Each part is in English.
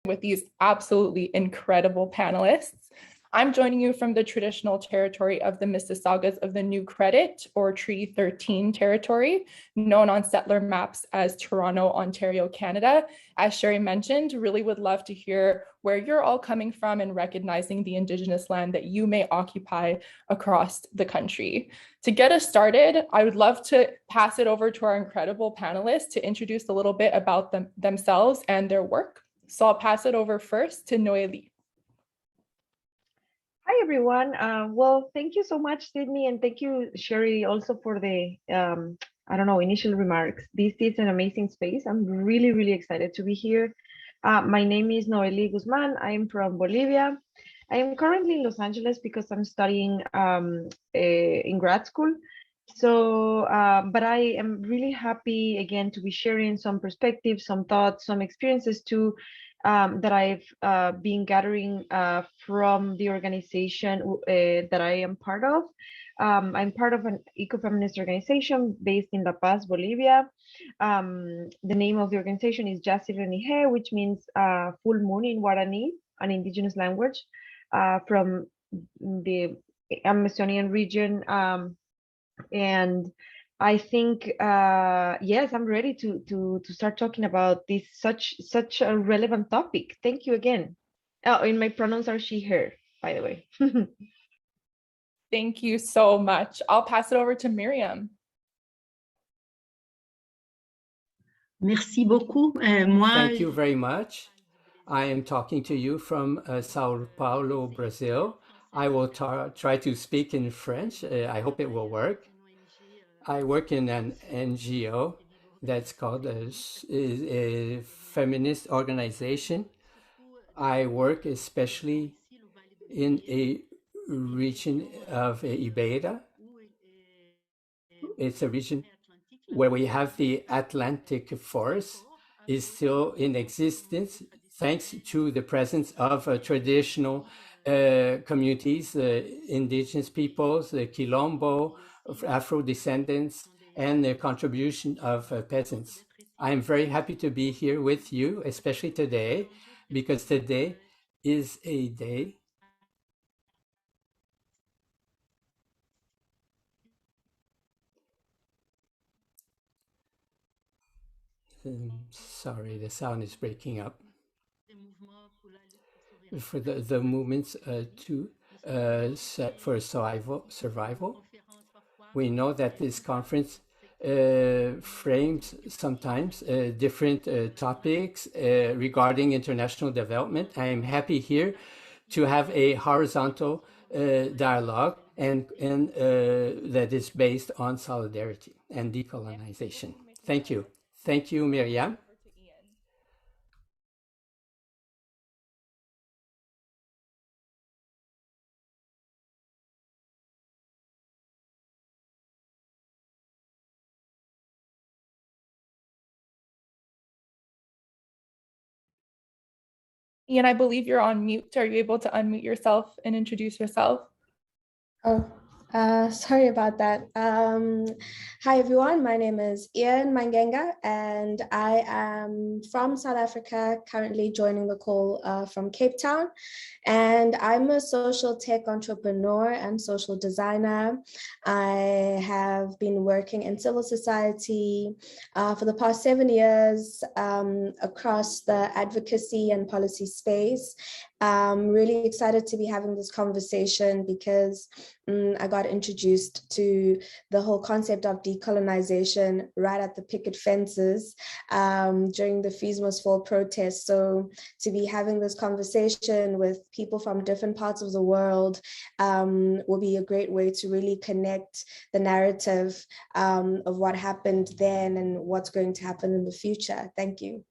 with these absolutely incredible panelists. I'm joining you from the traditional territory of the Mississaugas of the New Credit, or Treaty 13 territory, known on settler maps as Toronto, Ontario, Canada. As Sherry mentioned, really would love to hear where you're all coming from and recognizing the Indigenous land that you may occupy across the country. To get us started, I would love to pass it over to our incredible panelists to introduce a little bit about themselves and their work. So I'll pass it over first to Noélie. Hi, everyone. Well, thank you so much, Sydney, and thank you, Sherry, also for the, initial remarks. This is an amazing space. I'm really, really excited to be here. My name is Noélie Guzman. I am from Bolivia. I am currently in Los Angeles because I'm studying in grad school. So, but I am really happy, again, to be sharing some perspectives, some thoughts, some experiences too, that I've been gathering from the organization that I am part of. I'm part of an ecofeminist organization based in La Paz, Bolivia. The name of the organization is Yasirenihe, which means full moon in Guarani, an indigenous language from the Amazonian region. And I think, yes, I'm ready to start talking about this such a relevant topic. Thank you again. Oh, and my pronouns are she, her, by the way. Thank you so much. I'll pass it over to Miriam. Merci beaucoup. Thank you very much. I am talking to you from Sao Paulo, Brazil. I will try to speak in French. I hope it will work. I work in an NGO that's called a feminist organization. I work especially in a region of Iberia. It's a region where we have the Atlantic forest is still in existence thanks to the presence of traditional communities, indigenous peoples, the Quilombo, Afro-descendants, and the contribution of peasants. I'm very happy to be here with you, especially today, because today is a day sorry, the sound is breaking up. For the movements to set for survival. We know that this conference frames sometimes different topics regarding international development. I am happy here to have a horizontal dialogue and that is based on solidarity and decolonization. Thank you. Thank you, Miriam. Ian, I believe you're on mute. Are you able to unmute yourself and introduce yourself? Oh, sorry about that. Hi, everyone. My name is Ian Mangenga, and I am from South Africa, currently joining the call from Cape Town. And I'm a social tech entrepreneur and social designer. I have been working in civil society for the past 7 years across the advocacy and policy space. I'm really excited to be having this conversation because I got introduced to the whole concept of decolonization right at the picket fences during the Fees Must Fall protest. So to be having this conversation with people from different parts of the world will be a great way to really connect the narrative of what happened then and what's going to happen in the future. Thank you.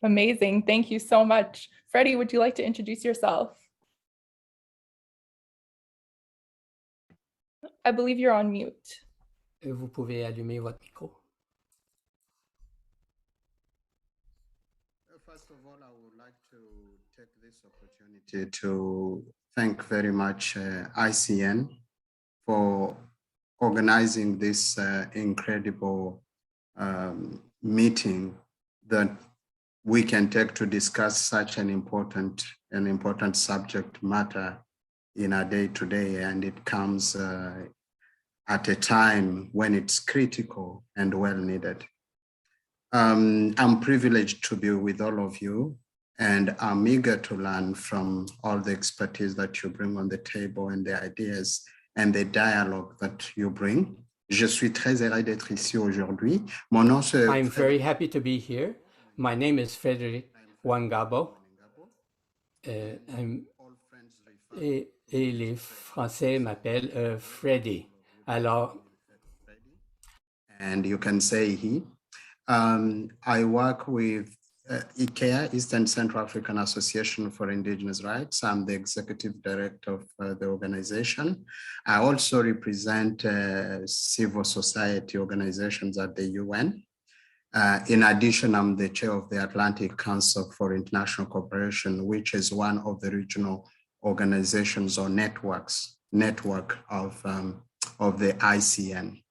Amazing. Thank you so much. Freddie, would you like to introduce yourself? I believe you're on mute. Vous pouvez allumer votre micro. First of all, I would like to take this opportunity to thank very much ICN for organizing this incredible meeting that we can take to discuss such an important subject matter in our day-to-day, and it comes at a time when it's critical and well needed. I'm privileged to be with all of you, and I'm eager to learn from all the expertise that you bring on the table and the ideas and the dialogue that you bring. Je suis très heureux d'être ici aujourd'hui. Mon nom c'est I'm very happy to be here. My name is Frederick Wangabo. Et les Français m'appellent Freddy. Alors, and you can say he. I work with ICARE, Eastern Central African Association for Indigenous Rights. I'm the executive director of the organization. I also represent civil society organizations at the UN. In addition, I'm the chair of the Atlantic Council for International Cooperation, which is one of the regional organizations or network of the ICN.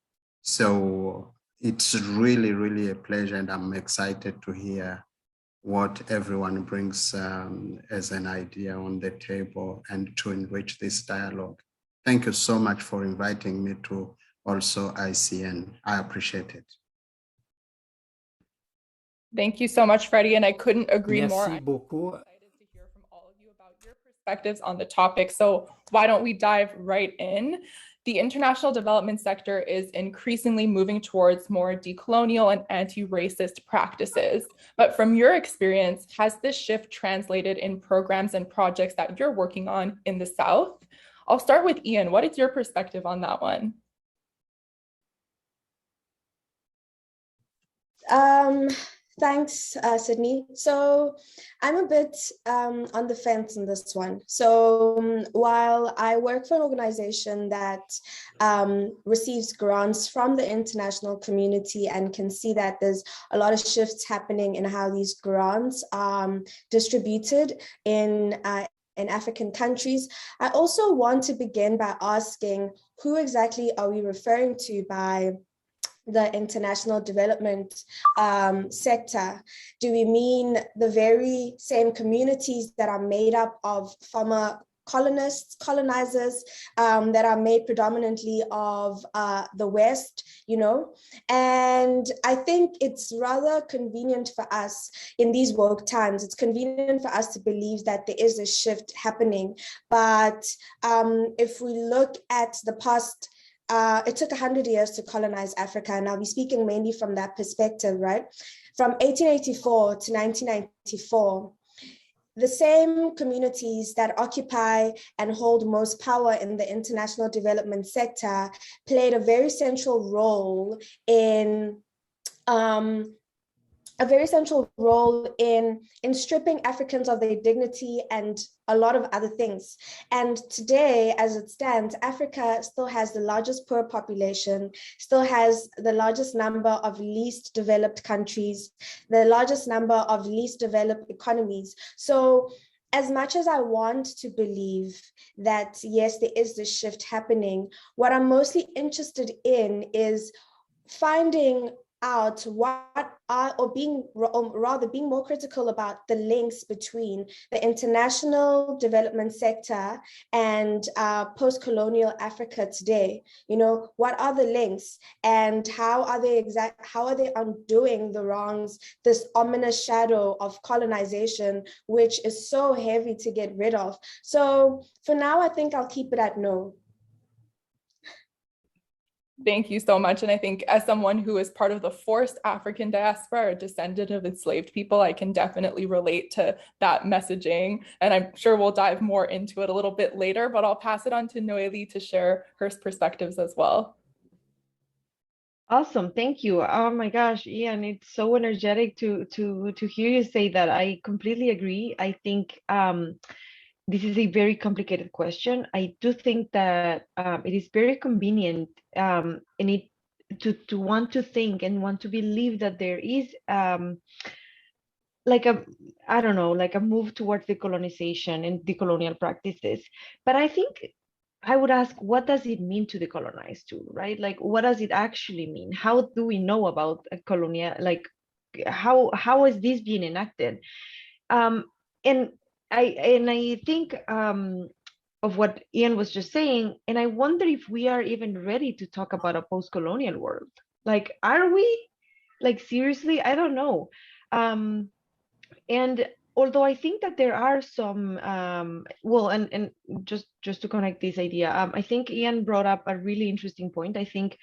So it's really, really a pleasure, and I'm excited to hear what everyone brings as an idea on the table and to enrich this dialogue. Thank you so much for inviting me to also ICN. I appreciate it. Thank you so much, Freddie, and I couldn't agree more. Merci beaucoup. I'm excited to hear from all of you about your perspectives on the topic. So why don't we dive right in? The international development sector is increasingly moving towards more decolonial and anti-racist practices. But from your experience, has this shift translated in programs and projects that you're working on in the South? I'll start with Ian. What is your perspective on that one? Thanks, Sydney. So I'm a bit on the fence on this one. So while I work for an organization that receives grants from the international community and can see that there's a lot of shifts happening in how these grants are distributed in African countries, I also want to begin by asking, who exactly are we referring to by the international development sector? Do we mean the very same communities that are made up of former colonizers that are made predominantly of the West, you know? And I think it's rather convenient for us in these woke times, it's convenient for us to believe that there is a shift happening. But if we look at the past, it took 100 years to colonize Africa, and I'll be speaking mainly from that perspective, right? From 1884 to 1994, the same communities that occupy and hold most power in the international development sector played a very central role in stripping Africans of their dignity and a lot of other things. And today, as it stands, Africa still has the largest poor population, still has the largest number of least developed countries, the largest number of least developed economies. So as much as I want to believe that, yes, there is this shift happening, what I'm mostly interested in is finding out being more critical about the links between the international development sector and post-colonial Africa today. You know, what are the links, and how are they undoing the wrongs, this ominous shadow of colonization, which is so heavy to get rid of? So for now, I think I'll keep it at no. Thank you so much. And I think as someone who is part of the forced African diaspora, or a descendant of enslaved people, I can definitely relate to that messaging. And I'm sure we'll dive more into it a little bit later, but I'll pass it on to Noélie to share her perspectives as well. Awesome, thank you. Oh my gosh, Ian, it's so energetic to hear you say that. I completely agree. I think this is a very complicated question. I do think that it is very convenient to want to think and want to believe that there is like a, I don't know, like a move towards decolonization and decolonial practices. But I think I would ask, what does it mean to decolonize too, right? Like, what does it actually mean? How do we know about a colonial, like how is this being enacted? And I think of what Ian was just saying, and I wonder if we are even ready to talk about a post-colonial world. Like, are we? Like, seriously? I don't know. And although I think that there are some, well, and just to connect this idea, I think Ian brought up a really interesting point. I think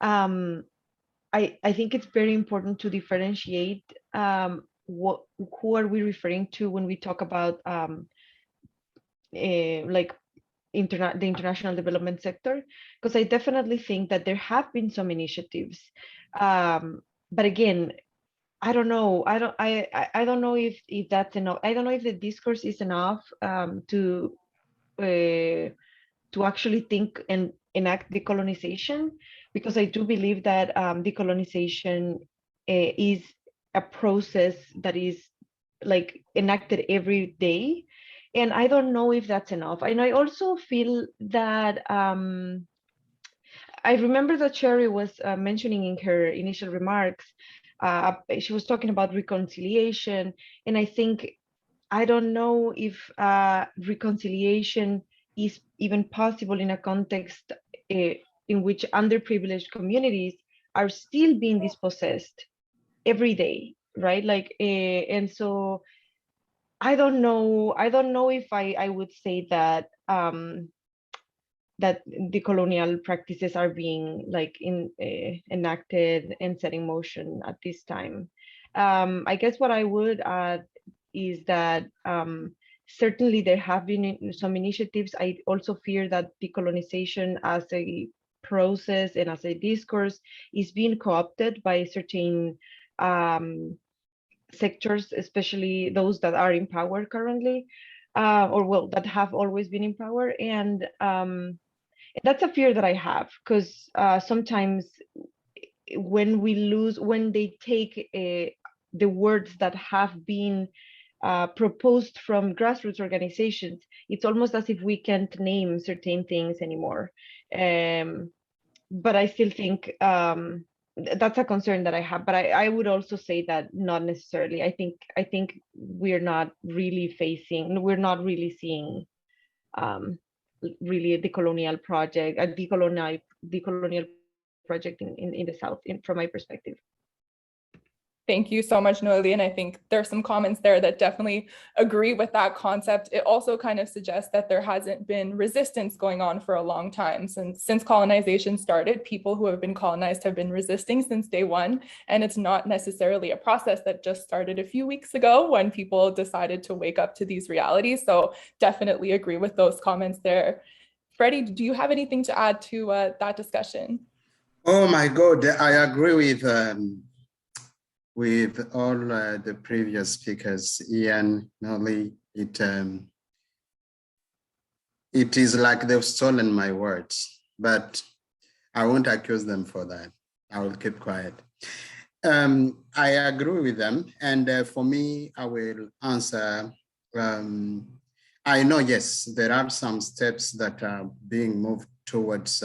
um, I think it's very important to differentiate who are we referring to when we talk about like the international development sector, because I definitely think that there have been some initiatives, but again, I don't know. I don't know if that's enough. I don't know if the discourse is enough to actually think and enact decolonization, because I do believe that decolonization is a process that is like enacted every day, and I don't know if that's enough. And I also feel that I remember that Sherry was mentioning in her initial remarks, she was talking about reconciliation, and I think I don't know if reconciliation is even possible in a context in which underprivileged communities are still being dispossessed every day, right? Like, and so I don't know. I don't know if I would say that that the colonial practices are being like enacted and set in motion at this time. I guess what I would add is that certainly there have been some initiatives. I also fear that decolonization as a process and as a discourse is being co-opted by certain sectors, especially those that are in power currently, or well, that have always been in power. And that's a fear that I have, because sometimes when they take the words that have been proposed from grassroots organizations, it's almost as if we can't name certain things anymore. But I still think that's a concern that I have. But I would also say that not necessarily. I think we're not really seeing really a decolonial project, a decolonial project in the South, from my perspective. Thank you so much, Noelia. And I think there's some comments there that definitely agree with that concept. It also kind of suggests that there hasn't been resistance going on for a long time. Since colonization started, people who have been colonized have been resisting since day one. And it's not necessarily a process that just started a few weeks ago when people decided to wake up to these realities. So definitely agree with those comments there. Freddie, do you have anything to add to that discussion? Oh my God, I agree with all the previous speakers, Ian, Nolly. It is like they've stolen my words, but I won't accuse them for that. I will keep quiet. I agree with them. And for me, I will answer. I know, yes, there are some steps that are being moved towards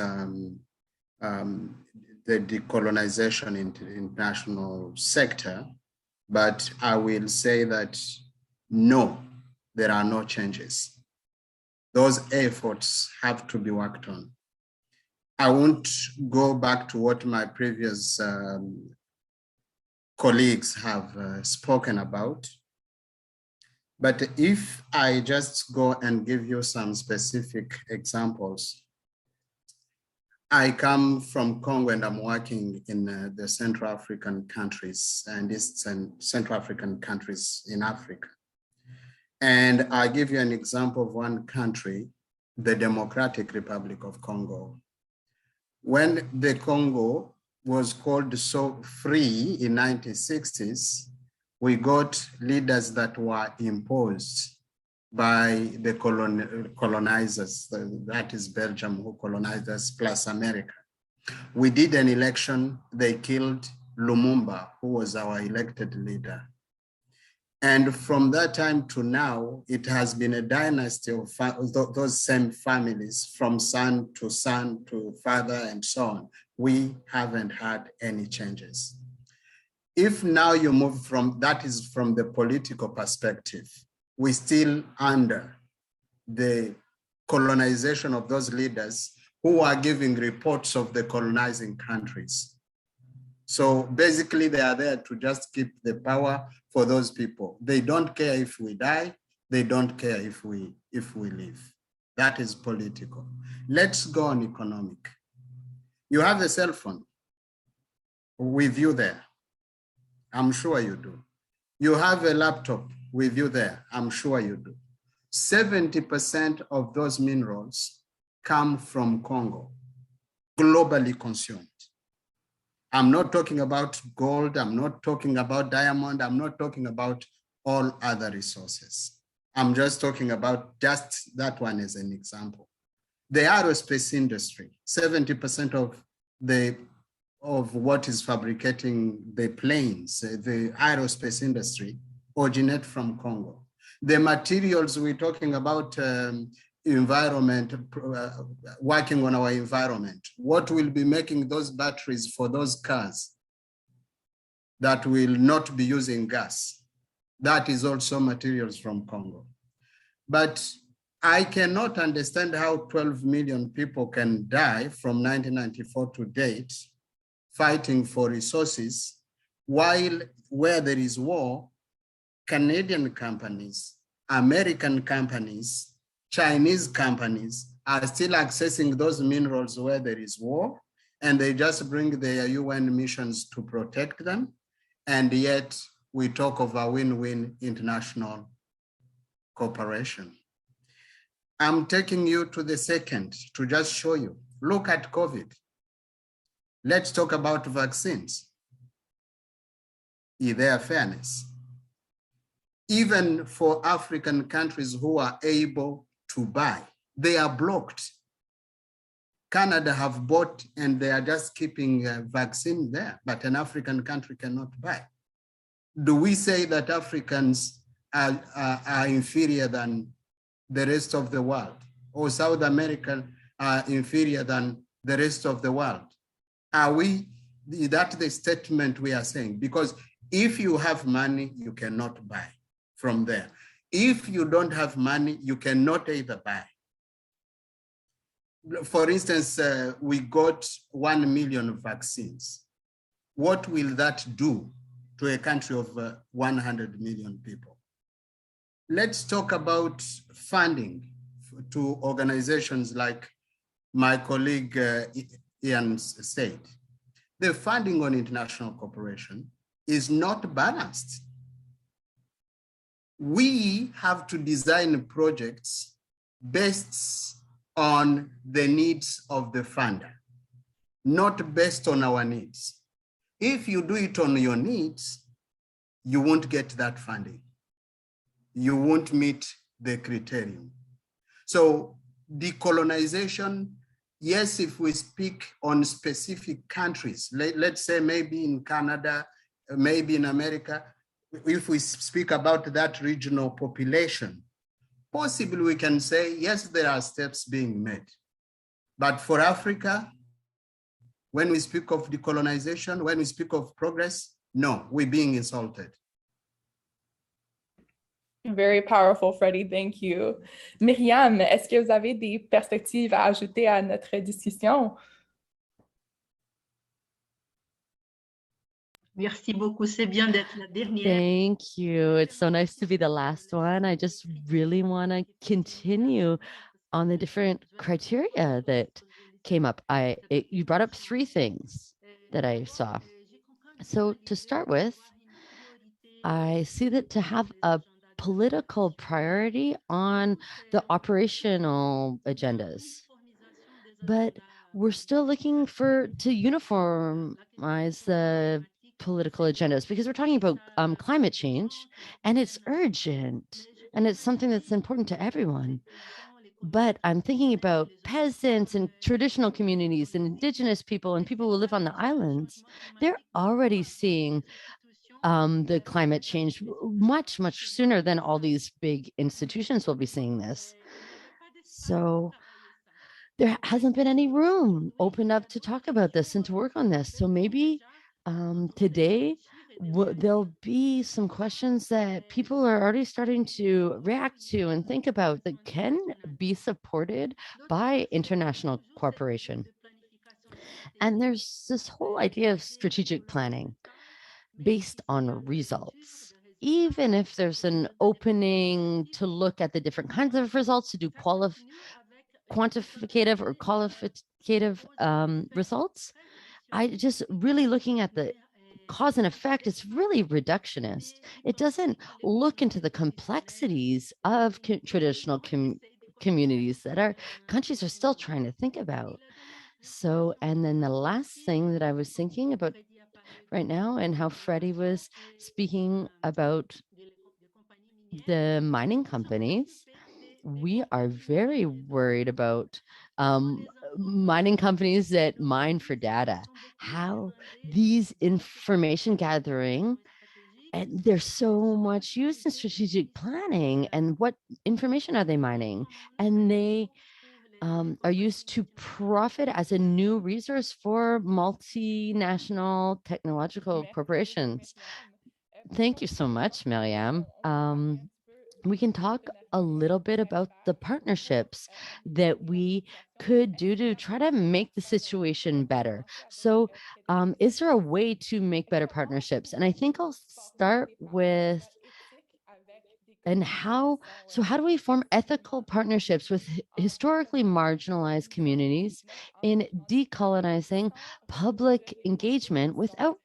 the decolonization in the international sector, but I will say that no, there are no changes. Those efforts have to be worked on. I won't go back to what my previous colleagues have spoken about, but if I just go and give you some specific examples, I come from Congo and I'm working in the Central African countries and Eastern Central African countries in Africa. And I'll give you an example of one country, the Democratic Republic of Congo. When the Congo was called so free in 1960s, we got leaders that were imposed by the colonizers, that is Belgium who colonized us, plus America. We did an election, they killed Lumumba, who was our elected leader. And from that time to now, it has been a dynasty of those same families, from son to father and so on. We haven't had any changes. If now you move from, that is from the political perspective, we're still under the colonization of those leaders who are giving reports of the colonizing countries. So basically they are there to just keep the power for those people. They don't care if we die. They don't care if we live. That is political. Let's go on economic. You have a cell phone with you there. I'm sure you do. You have a laptop with you there. I'm sure you do. 70% of those minerals come from Congo, globally consumed. I'm not talking about gold. I'm not talking about diamond. I'm not talking about all other resources. I'm just talking about just that one as an example. The aerospace industry, 70% of what is fabricating the planes, the aerospace industry, originate from Congo. The materials we're talking about, environment, working on our environment, what will be making those batteries for those cars that will not be using gas? That is also materials from Congo. But I cannot understand how 12 million people can die from 1994 to date fighting for resources, while where there is war, Canadian companies, American companies, Chinese companies are still accessing those minerals where there is war, and they just bring their UN missions to protect them. And yet we talk of a win-win international cooperation. I'm taking you to the second to just show you. Look at COVID. Let's talk about vaccines. Is there fairness? Even for African countries who are able to buy, they are blocked. Canada have bought and they are just keeping a vaccine there, but an African country cannot buy. Do we say that Africans are inferior than the rest of the world, or South America are inferior than the rest of the world? Are we, is that the statement we are saying? Because if you have money, you cannot buy from there. If you don't have money, you cannot either buy. For instance, we got 1 million vaccines. What will that do to a country of 100 million people? Let's talk about funding to organizations like my colleague Ian said. The funding on international cooperation is not balanced. We have to design projects based on the needs of the funder, not based on our needs. If you do it on your needs, you won't get that funding. You won't meet the criterion. So decolonization, yes, if we speak on specific countries, let's say maybe in Canada, maybe in America, if we speak about that regional population, possibly we can say, yes, there are steps being made. But for Africa, when we speak of decolonization, when we speak of progress, no, we're being insulted. Very powerful, Freddie. Thank you. Myriam, est-ce que vous avez des perspectives à ajouter à notre discussion? Merci beaucoup, c'est bien d'être la dernière. Thank you. It's so nice to be the last one. I just really want to continue on the different criteria that came up. You brought up 3 things that I saw. So to start with, I see that to have a political priority on the operational agendas, but we're still looking to uniformize the political agendas, because we're talking about climate change, and it's urgent, and it's something that's important to everyone. But I'm thinking about peasants and traditional communities and indigenous people and people who live on the islands. They're already seeing the climate change much, much sooner than all these big institutions will be seeing this. So there hasn't been any room opened up to talk about this and to work on this. So maybe today there'll be some questions that people are already starting to react to and think about that can be supported by international cooperation. And there's this whole idea of strategic planning based on results. Even if there's an opening to look at the different kinds of results, to do quantificative or qualitative results, I just really looking at the cause and effect, it's really reductionist. It doesn't look into the complexities of traditional communities that our countries are still trying to think about. So, and then the last thing that I was thinking about right now, and how Freddie was speaking about the mining companies, we are very worried about mining companies that mine for data, how these information gathering, and there's so much used in strategic planning, and what information are they mining? And they are used to profit as a new resource for multinational technological corporations. Thank you so much, Mariam. We can talk a little bit about the partnerships that we could do to try to make the situation better. So, is there a way to make better partnerships? And I think I'll start with how do we form ethical partnerships with historically marginalized communities in decolonizing public engagement without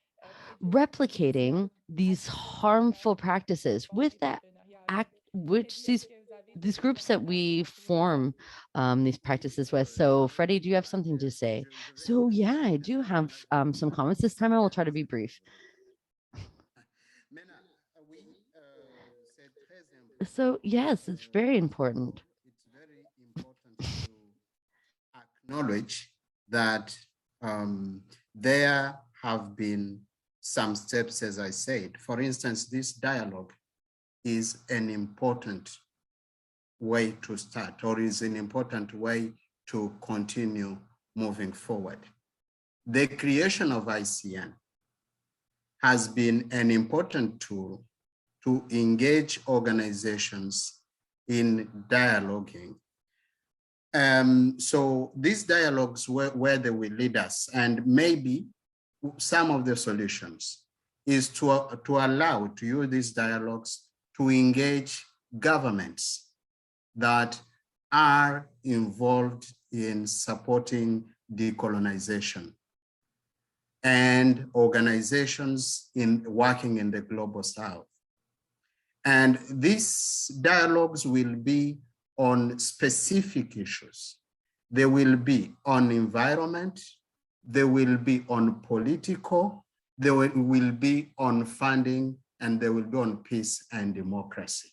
replicating these harmful practices with that act, which these groups that we form these practices with. So Freddie, do you have something to say? So yeah, I do have some comments. This time I will try to be brief. So yes, it's very important. It's very important to acknowledge that there have been some steps, as I said. For instance, this dialogue is an important way to start, or is an important way to continue moving forward. The creation of ICN has been an important tool to engage organizations in dialoguing. So these dialogues, where they will lead us, and maybe some of the solutions is to allow, to use these dialogues to engage governments that are involved in supporting decolonization and organizations working in the global south. And these dialogues will be on specific issues. They will be on environment, they will be on political, they will be on funding, and they will be on peace and democracy.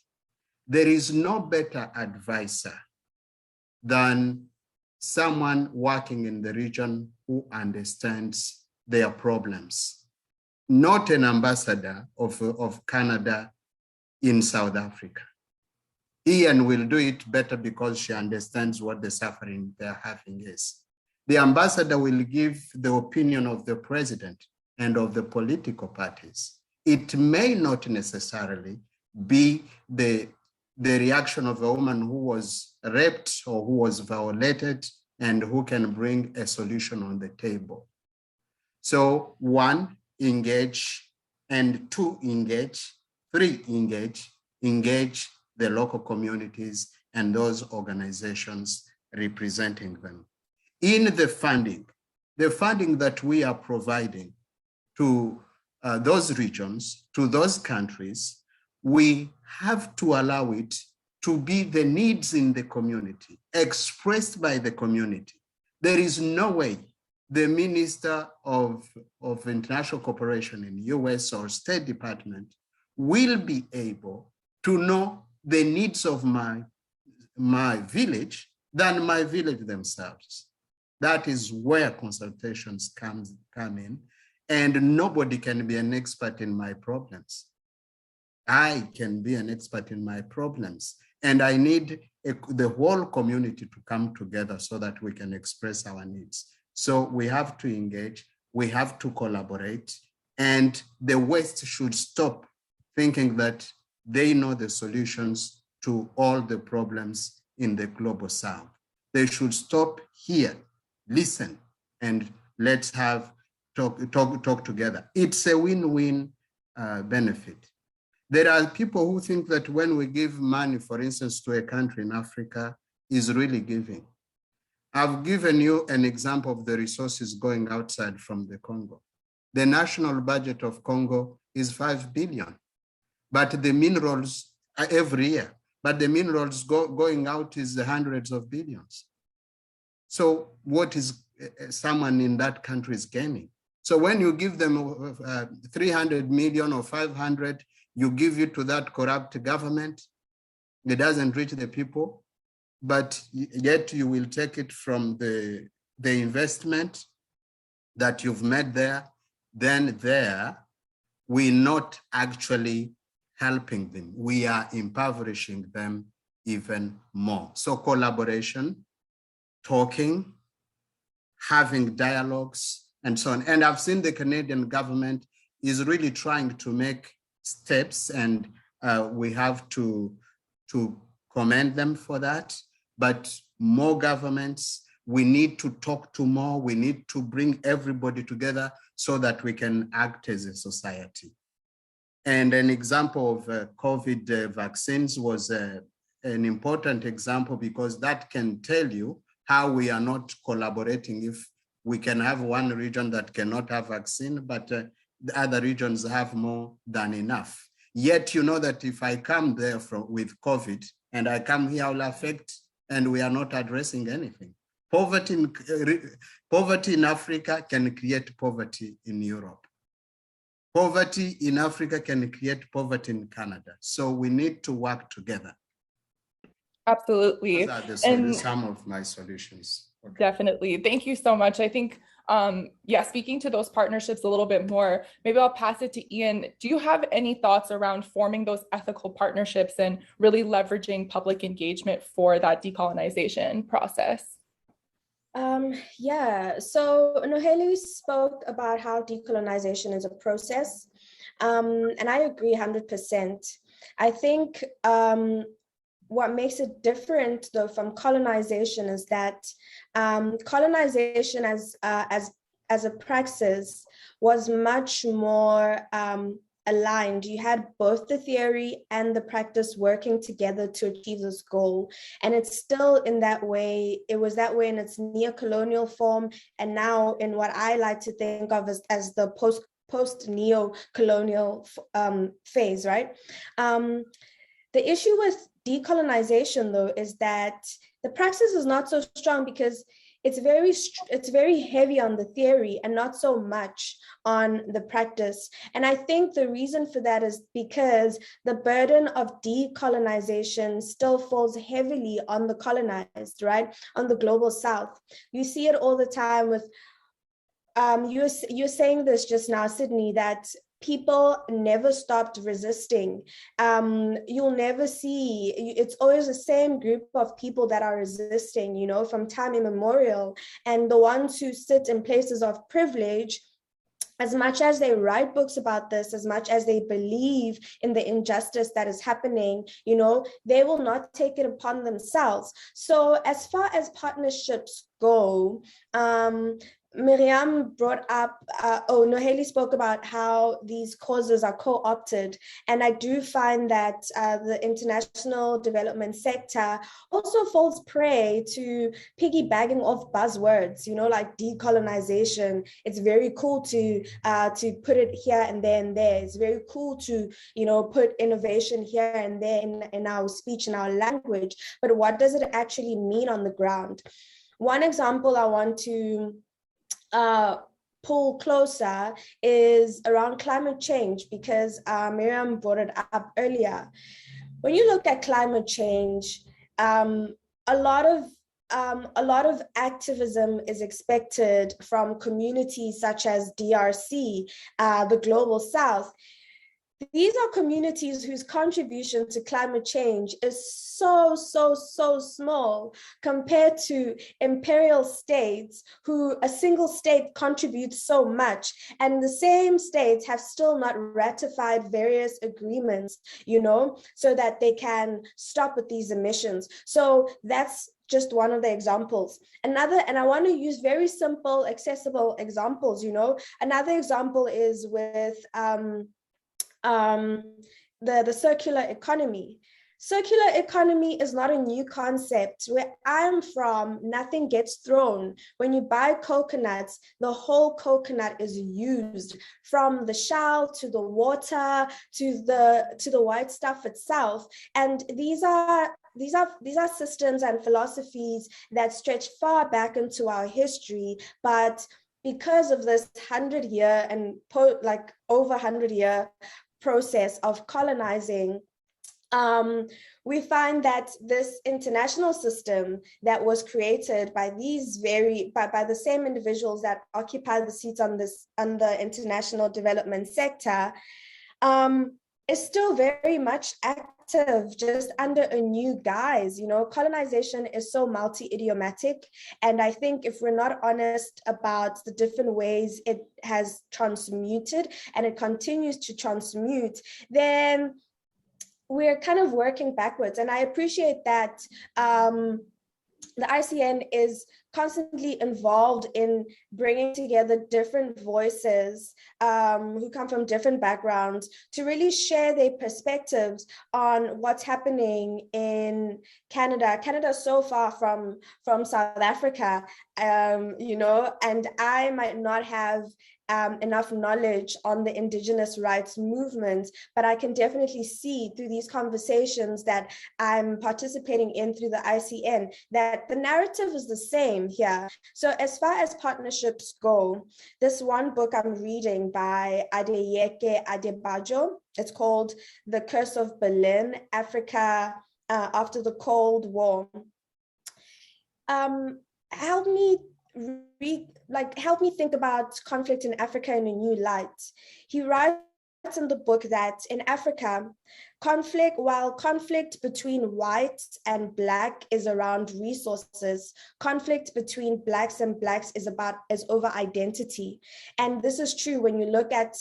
There is no better advisor than someone working in the region who understands their problems, not an ambassador of Canada in South Africa. Ian will do it better because she understands what the suffering they're having is. The ambassador will give the opinion of the president and of the political parties. It may not necessarily be the reaction of a woman who was raped or who was violated and who can bring a solution on the table. So 1, engage, and 2, engage, 3, engage the local communities and those organizations representing them. In the funding that we are providing to those regions, to those countries, we have to allow it to be the needs in the community, expressed by the community. There is no way the Minister of International Cooperation in the US or State Department will be able to know the needs of my village than my village themselves. That is where consultations come in, and nobody can be an expert in my problems. I can be an expert in my problems, and I need the whole community to come together so that we can express our needs. So we have to engage, we have to collaborate, And the West should stop thinking that they know the solutions to all the problems in the global South. They should stop here, listen, and let's have talk together. It's a win-win benefit. There are people who think that when we give money, for instance, to a country in Africa, is really giving. I've given you an example of the resources going outside from the Congo. The national budget of Congo is 5 billion, but the minerals every year, but the minerals going out is the hundreds of billions. So what is someone in that country is gaining? So when you give them 300 million or 500, you give it to that corrupt government, it doesn't reach the people, but yet you will take it from the investment that you've made there, then there, we're not actually helping them. We are impoverishing them even more. So collaboration, talking, having dialogues, and so on. And I've seen the Canadian government is really trying to make steps, and we have to commend them for that. But more governments, we need to talk to more, we need to bring everybody together so that we can act as a society. And an example of COVID vaccines was an important example, because that can tell you how we are not collaborating. If we can have one region that cannot have vaccine, but the other regions have more than enough. Yet you know that if I come there with COVID and I come here, I'll affect, and we are not addressing anything. Poverty in Africa can create poverty in Europe. Poverty in Africa can create poverty in Canada. So we need to work together. Absolutely. Those are some of my solutions. Okay. Definitely. Thank you so much. I think, speaking to those partnerships a little bit more, maybe I'll pass it to Ian. Do you have any thoughts around forming those ethical partnerships and really leveraging public engagement for that decolonization process? So Noheli spoke about how decolonization is a process, and I agree 100%. I think what makes it different, though, from colonization is that colonization as a praxis was much more aligned. You had both the theory and the practice working together to achieve this goal. And it's still in that way. It was that way in its neo-colonial form, and now in what I like to think of as the post-neo-colonial phase, right? The issue with decolonization, though, is that the praxis is not so strong because it's very heavy on the theory and not so much on the practice. And I think the reason for that is because the burden of decolonization still falls heavily on the colonized, right? On the global South. You see it all the time with, you're saying this just now, Sydney, that people never stopped resisting. You'll never see, it's always the same group of people that are resisting, you know, from time immemorial. And the ones who sit in places of privilege, as much as they write books about this, as much as they believe in the injustice that is happening, you know, they will not take it upon themselves. So as far as partnerships go, Miriam brought up, Noheli spoke about how these causes are co-opted. And I do find that the international development sector also falls prey to piggybacking off buzzwords, you know, like decolonization. It's very cool to put it here and there and there. It's very cool to, you know, put innovation here and there in our speech and our language. But what does it actually mean on the ground? One example I want to pull closer is around climate change, because Miriam brought it up earlier. When you look at climate change, a lot of activism is expected from communities such as DRC, the Global South. these are communities whose contribution to climate change is so small compared to imperial states who a single state contributes so much, and the same states have still not ratified various agreements, you know, so that they can stop with these emissions. So that's just one of the examples. Another, and I want to use very simple, accessible examples, you know. Another example is with the circular economy. Circular economy is not a new concept. Where I'm from, nothing gets thrown. When you buy coconuts, the whole coconut is used, from the shell to the water to the white stuff itself. And these are systems and philosophies that stretch far back into our history, but because of this 100-year and over 100-year process of colonizing, we find that this international system that was created by by the same individuals that occupy the seats on the international development sector, is still very much active, just under a new guise. You know, colonization is so multi-idiomatic, and I think if we're not honest about the different ways it has transmuted and it continues to transmute, then we're kind of working backwards. And I appreciate that the ICN is constantly involved in bringing together different voices who come from different backgrounds to really share their perspectives on what's happening in Canada. Canada is so far from South Africa, you know, and I might not have enough knowledge on the Indigenous rights movement, but I can definitely see through these conversations that I'm participating in through the ICN that the narrative is the same here. So as far as partnerships go, this one book I'm reading by Adeyeke Adebajo, it's called The Curse of Berlin, Africa After the Cold War. Help me think about conflict in Africa in a new light. He writes in the book that in Africa, while conflict between white and black is around resources, conflict between blacks and blacks is over identity. And this is true when you look at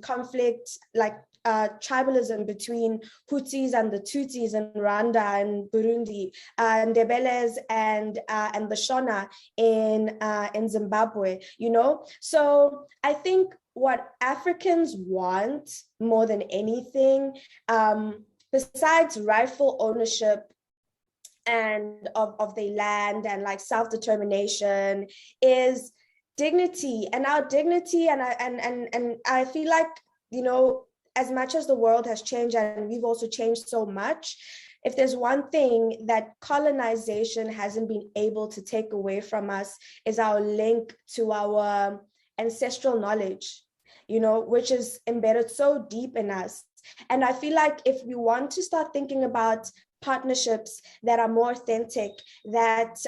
conflict like tribalism between Hutsis and the Tutsis in Rwanda and Burundi, Ndebeles and the Shona in Zimbabwe, you know? So I think what Africans want more than anything, besides rightful ownership and of their land and like self-determination, is dignity. And our dignity, and I feel like, you know, as much as the world has changed and we've also changed so much, if there's one thing that colonization hasn't been able to take away from us, is our link to our ancestral knowledge, you know, which is embedded so deep in us. And I feel like if we want to start thinking about partnerships that are more authentic, that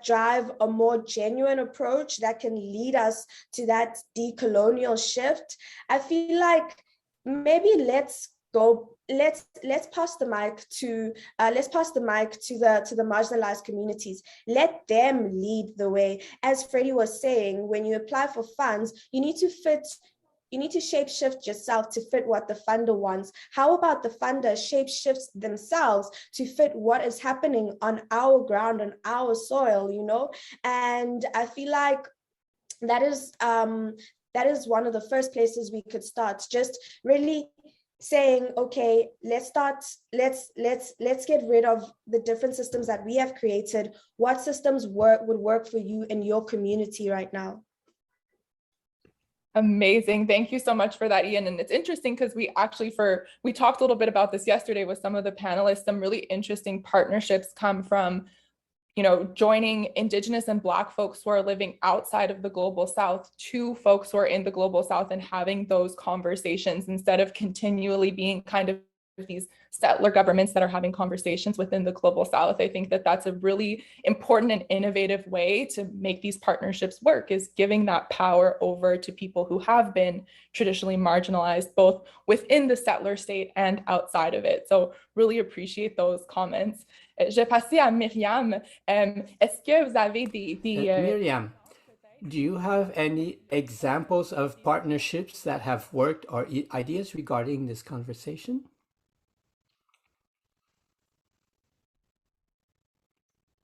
drive a more genuine approach that can lead us to that decolonial shift, I feel like maybe let's pass the mic to the marginalized communities. Let them lead the way. As Freddie was saying, when you apply for funds, you need to shape shift yourself to fit what the funder wants. How about the funder shape shifts themselves to fit what is happening on our ground, on our soil, you know? And I feel like that is one of the first places we could start, just really saying, okay, let's get rid of the different systems that we have created. What systems would work for you in your community right now? Amazing. Thank you so much for that, Ian. And it's interesting because we talked a little bit about this yesterday with some of the panelists. Some really interesting partnerships come from, you know, joining Indigenous and Black folks who are living outside of the global South to folks who are in the global South and having those conversations instead of continually being kind of these settler governments that are having conversations within the global south. I think that that's a really important and innovative way to make these partnerships work, is giving that power over to people who have been traditionally marginalized, both within the settler state and outside of it. So really appreciate those comments. Je passais à Myriam. Est-ce que vous avez Miriam, do you have any examples of partnerships that have worked or ideas regarding this conversation?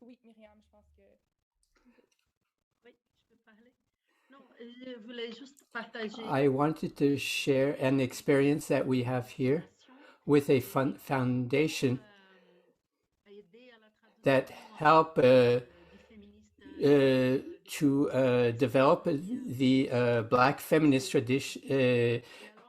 Oui, Myriam, je pense que... Oui, je peux parler. Non, je voulais juste partager. I wanted to share an experience that we have here with a foundation that help to develop the Black feminist tradition,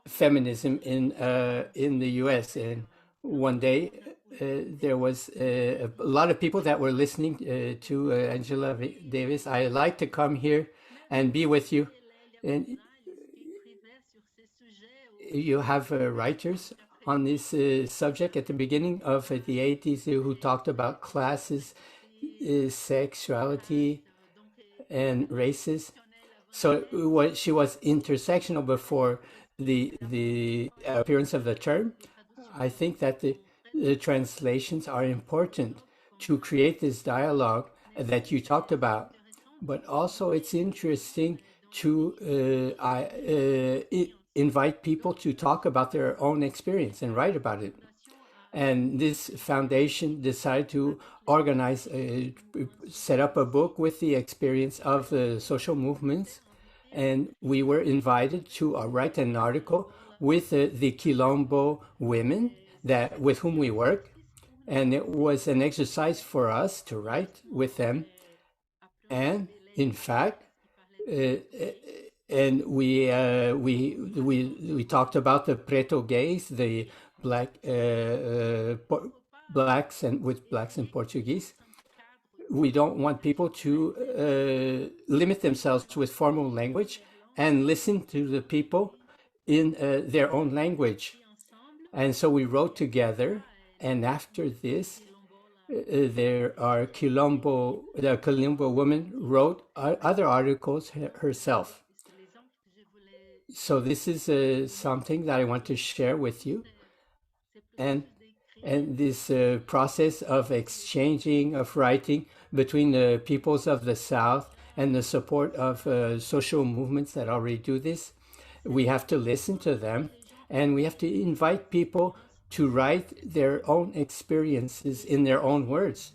feminism in the U.S. And one day there was a lot of people that were listening to Angela Davis. I like to come here and be with you. And you have writers on this subject at the beginning of the 80s who talked about classes, sexuality, and races. So she was intersectional before the appearance of the term. I think that the translations are important to create this dialogue that you talked about. But also it's interesting to invite people to talk about their own experience and write about it. And this foundation decided to organize, set up a book with the experience of the social movements. And we were invited to write an article with the Quilombo women with whom we work. And it was an exercise for us to write with them. And in fact, and we talked about the preto gays, the blacks and Portuguese. We don't want people to limit themselves with formal language and listen to the people in their own language. And so we wrote together, and after this, the Quilombo woman wrote other articles herself. So this is something that I want to share with you. And this process of exchanging, of writing between the peoples of the South and the support of social movements that already do this, we have to listen to them, and we have to invite people to write their own experiences in their own words.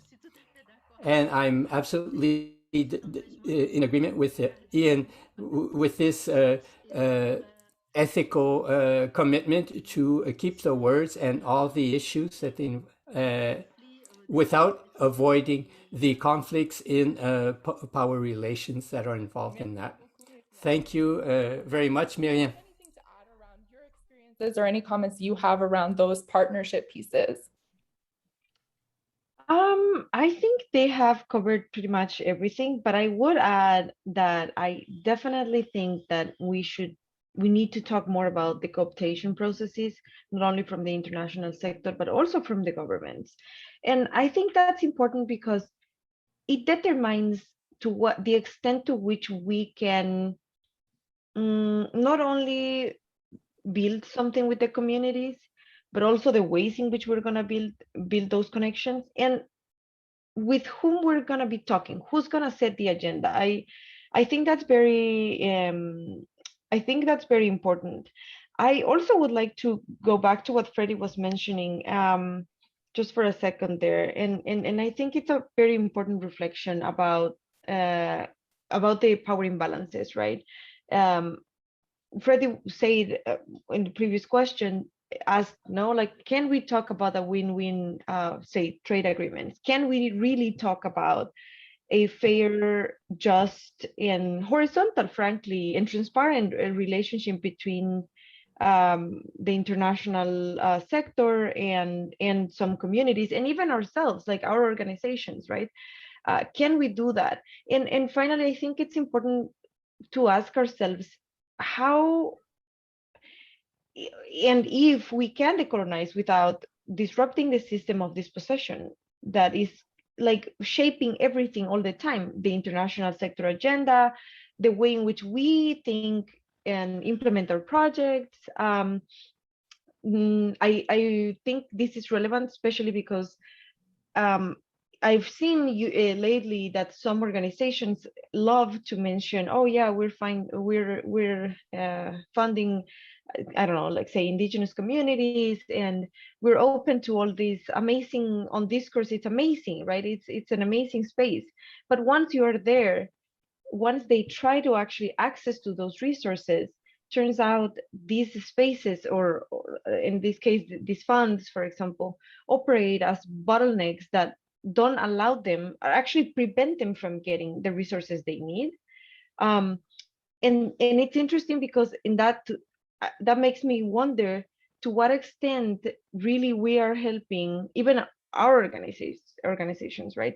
And I'm absolutely in agreement with Ian with this ethical commitment to keep the words and all the issues that without avoiding the conflicts in power relations that are involved in that. Thank you very much, Miriam. Anything to add around your experiences or any comments you have around those partnership pieces? I think they have covered pretty much everything, but I would add that I definitely think that we need to talk more about the cooptation processes, not only from the international sector, but also from the governments. And I think that's important because it determines to what the extent to which we can not only build something with the communities, but also the ways in which we're going to build those connections, and with whom we're going to be talking, who's going to set the agenda. I think that's very important. I also would like to go back to what Freddie was mentioning just for a second there, and I think it's a very important reflection about the power imbalances, right? Freddie said in the previous question, asked, no, like, can we talk about a win-win, say, trade agreements? Can we really talk about a fair, just, and horizontal, frankly, and transparent relationship between the international sector and some communities, and even ourselves, like our organizations, right? Can we do that? And finally, I think it's important to ask ourselves, how and if we can decolonize without disrupting the system of dispossession that is like shaping everything all the time, the international sector agenda, the way in which we think and implement our projects. I think this is relevant, especially because I've seen lately that some organizations love to mention, oh yeah, we're funding, I don't know, like say indigenous communities, and we're open to all these amazing on discourse. It's amazing, right? It's an amazing space. But once you're there, once they try to actually access to those resources, turns out these spaces, or in this case, these funds, for example, operate as bottlenecks that don't allow them, or actually prevent them from getting the resources they need. And it's interesting because in that makes me wonder to what extent really we are helping, even our organizations, right,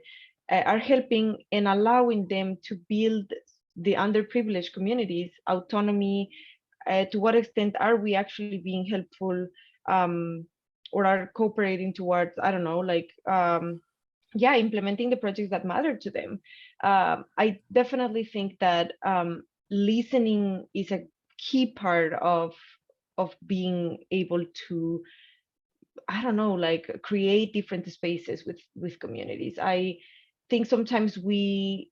are helping and allowing them to build the underprivileged communities autonomy. To what extent are we actually being helpful, or are cooperating towards, I don't know, like yeah, implementing the projects that matter to them. I definitely think that listening is a key part of being able to, I don't know, like create different spaces with communities. I think sometimes we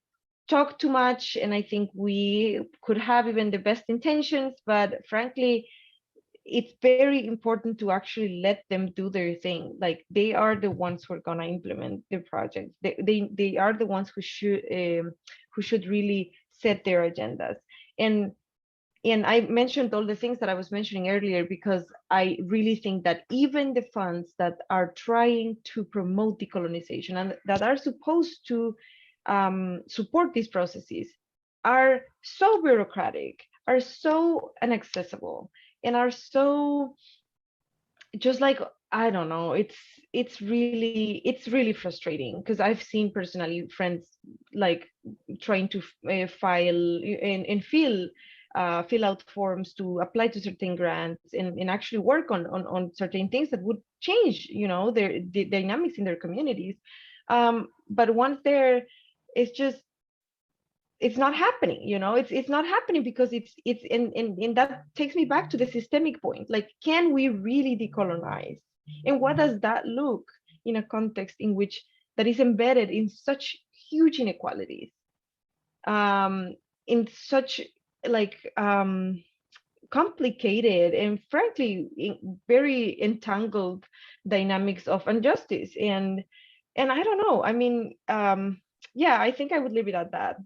talk too much, and I think we could have even the best intentions, but frankly, it's very important to actually let them do their thing. Like they are the ones who are gonna implement their projects. They are the ones who should really set their agendas. And I mentioned all the things that I was mentioning earlier because I really think that even the funds that are trying to promote decolonization and that are supposed to support these processes are so bureaucratic, are so inaccessible, and are so just like, I don't know, it's really frustrating because I've seen personally friends like trying to file and fill out forms to apply to certain grants and actually work on certain things that would change, the dynamics in their communities. But once there, it's just it's not happening. It's not happening because it's and that takes me back to the systemic point. Like, can we really decolonize, and what does that look in a context in which that is embedded in such huge inequalities, in such like complicated and frankly very entangled dynamics of injustice. And I don't know, I mean, yeah, I think I would leave it at that.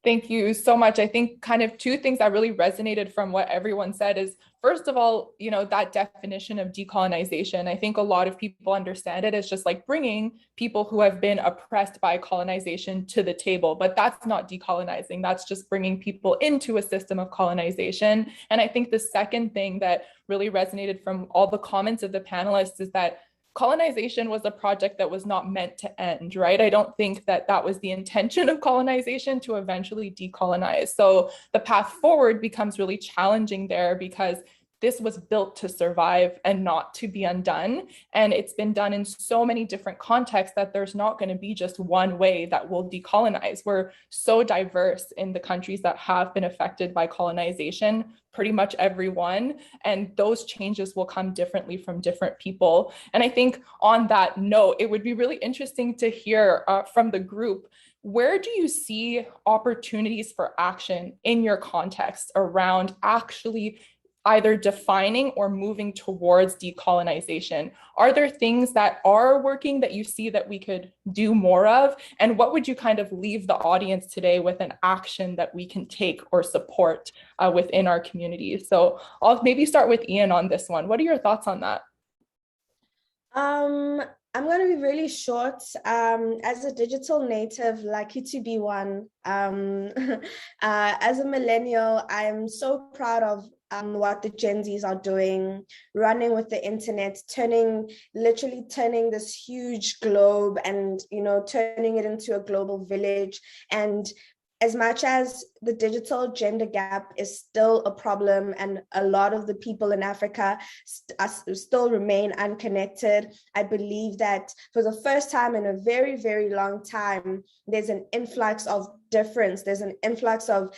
Thank you so much. I think kind of two things that really resonated from what everyone said is, first of all, that definition of decolonization. I think a lot of people understand it as just like bringing people who have been oppressed by colonization to the table, but that's not decolonizing. That's just bringing people into a system of colonization. And I think the second thing that really resonated from all the comments of the panelists is that colonization was a project that was not meant to end, right? I don't think that that was the intention of colonization, to eventually decolonize. So the path forward becomes really challenging there because this was built to survive and not to be undone. And it's been done in so many different contexts that there's not going to be just one way that will decolonize. We're so diverse in the countries that have been affected by colonization, pretty much everyone. And those changes will come differently from different people. And I think on that note, it would be really interesting to hear from the group, where do you see opportunities for action in your context around actually either defining or moving towards decolonization? Are there things that are working that you see that we could do more of? And what would you kind of leave the audience today with an action that we can take or support within our community? So I'll maybe start with Ian on this one. What are your thoughts on that? I'm going to be really short. As a digital native, lucky to be one, as a millennial, I'm so proud of what the Gen Zs are doing, running with the internet, literally turning this huge globe and, turning it into a global village. And as much as the digital gender gap is still a problem and a lot of the people in Africa still remain unconnected, I believe that for the first time in a very, very long time, there's an influx of difference. There's an influx of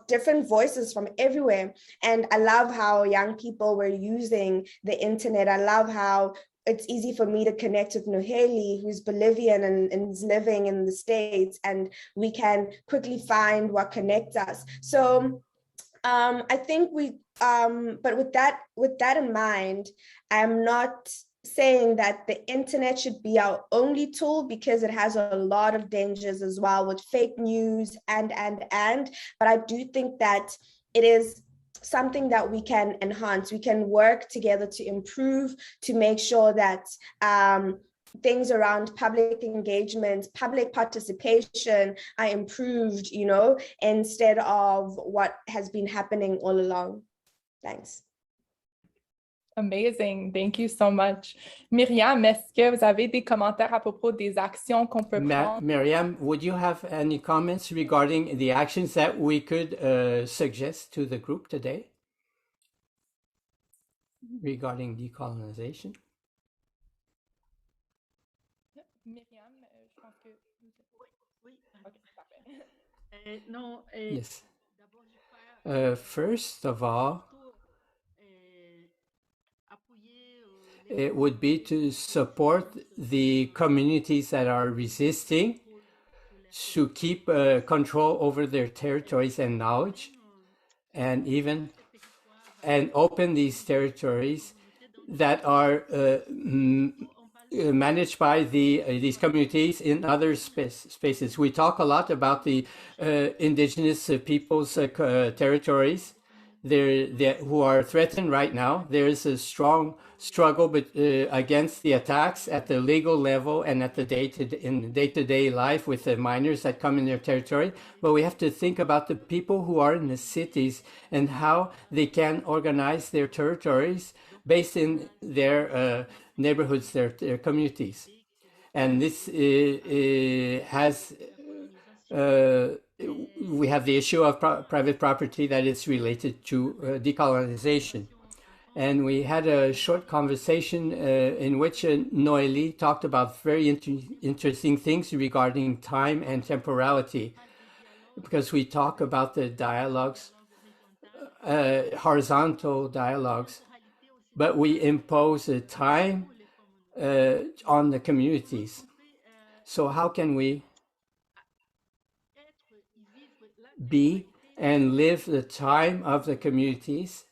different voices from everywhere. And I love how young people were using the internet. I love how it's easy for me to connect with Noheli, who's Bolivian and is living in the States, and we can quickly find what connects us. So I think but with that in mind, I'm not saying that the internet should be our only tool, because it has a lot of dangers as well with fake news but I do think that it is something that we can enhance. We can work together to improve, to make sure that things around public engagement, public participation are improved, instead of what has been happening all along. Thanks. Amazing. Thank you so much. Myriam, est-ce que vous avez des commentaires à propos des actions qu'on peut prendre? Myriam, would you have any comments regarding the actions that we could suggest to the group today regarding decolonization? Myriam, je pense que... Oui. Okay, Non, yes. First of all, it would be to support the communities that are resisting, to keep control over their territories and knowledge, and open these territories that are managed by these communities in other spaces. We talk a lot about the indigenous peoples' territories who are threatened right now. There is a strong struggle against the attacks at the legal level and at the day-to-day life with the miners that come in their territory. But we have to think about the people who are in the cities and how they can organize their territories based in their neighborhoods, their communities. And this has we have the issue of private property that is related to decolonization. And we had a short conversation in which Noélie talked about very interesting things regarding time and temporality, because we talk about the dialogues, horizontal dialogues, but we impose a time on the communities. So how can we be and live the time of the communities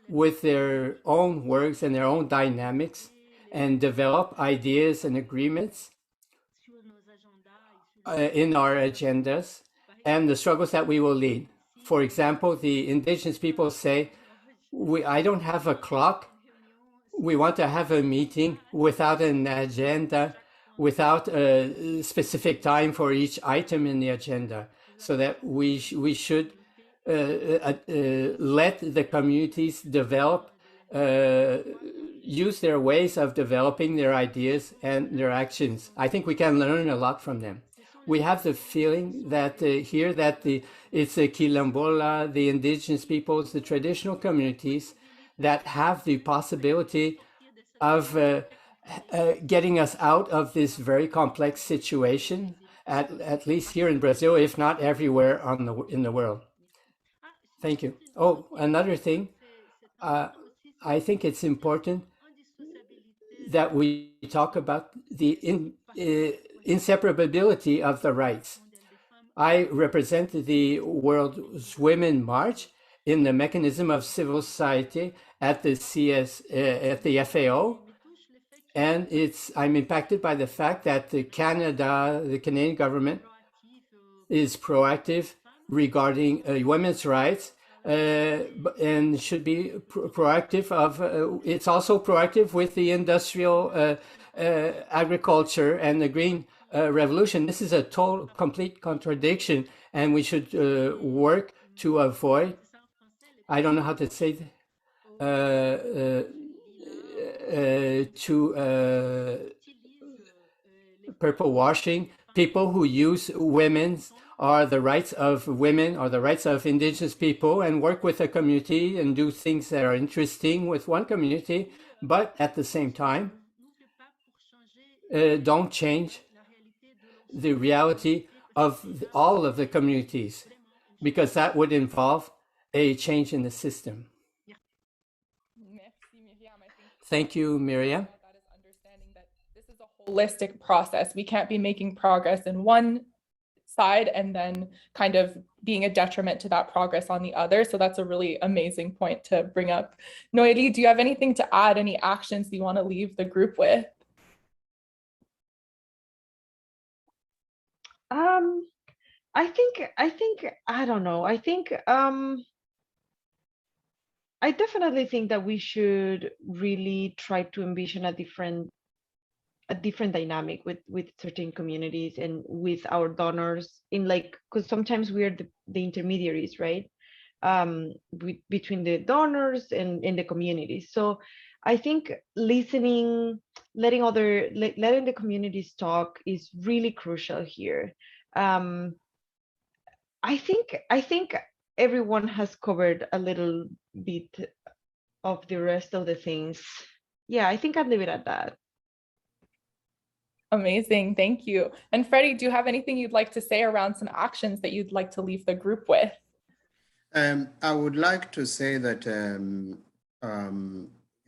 with their own works and their own dynamics, and develop ideas and agreements in our agendas and the struggles that we will lead? For example, the indigenous people say, I don't have a clock. We want to have a meeting without an agenda, without a specific time for each item in the agenda, so that we should let the communities develop, use their ways of developing their ideas and their actions. I think we can learn a lot from them. We have the feeling that here that it's the Quilombola, the indigenous peoples, the traditional communities that have the possibility of getting us out of this very complex situation, at least here in Brazil, if not everywhere in the world. Thank you. Oh, another thing, I think it's important that we talk about the inseparability of the rights. I represent the World Women March in the mechanism of civil society at the FAO, and I'm impacted by the fact that the Canadian government is proactive regarding women's rights, and should be proactive it's also proactive with the industrial agriculture and the green revolution. This is a complete contradiction, and we should work to avoid, I don't know how to say purple washing people who use women's or the rights of women or the rights of indigenous people and work with a community and do things that are interesting with one community, but at the same time, don't change the reality of all of the communities, because that would involve a change in the system. Thank you, Miriam. That is understanding that this is a holistic process. We can't be making progress in one side and then kind of being a detriment to that progress on the other. So that's a really amazing point to bring up. Noeli, do you have anything to add, any actions you want to leave the group with? I think I don't know. I definitely think that we should really try to envision a different dynamic with certain communities and with our donors in, like, because sometimes we are the intermediaries, right? Between the donors and the communities. So I think listening, letting the communities talk is really crucial here. I think everyone has covered a little bit of the rest of the things. Yeah, I think I'd leave it at that. Amazing, thank you. And Freddie, do you have anything you'd like to say around some actions that you'd like to leave the group with? I would like to say that,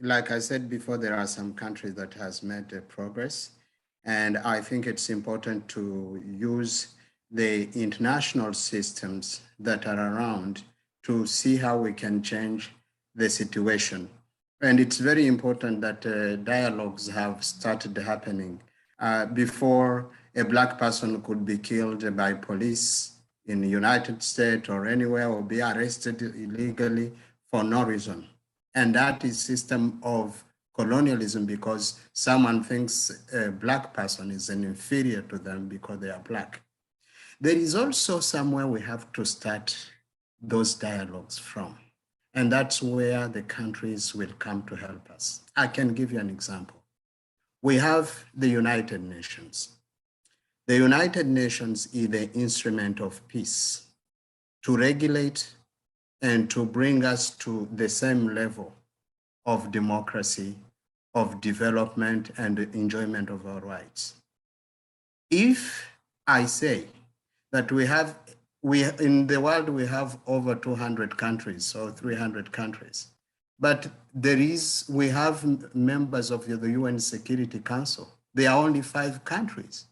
like I said before, there are some countries that has made progress, and I think it's important to use the international systems that are around to see how we can change the situation. And it's very important that dialogues have started happening. Before, a Black person could be killed by police in the United States or anywhere, or be arrested illegally for no reason. And that is system of colonialism, because someone thinks a Black person is an inferior to them because they are Black. There is also somewhere we have to start those dialogues from. And that's where the countries will come to help us. I can give you an example. We have the United Nations. The United Nations is the instrument of peace to regulate and to bring us to the same level of democracy, of development, and enjoyment of our rights. If I say that in the world we have over 200 countries or 300 countries, but we have members of the UN Security Council. There are only 5 countries.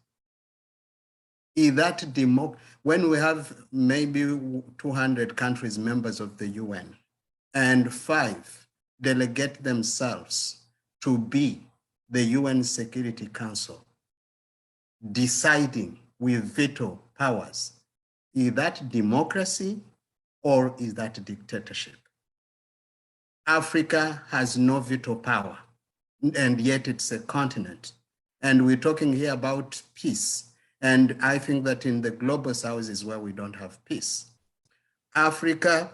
When we have maybe 200 countries members of the UN and 5 delegate themselves to be the UN Security Council, deciding with veto powers, is that democracy or is that dictatorship? Africa has no veto power, and yet it's a continent. And we're talking here about peace. And I think that in the global south is where we don't have peace. Africa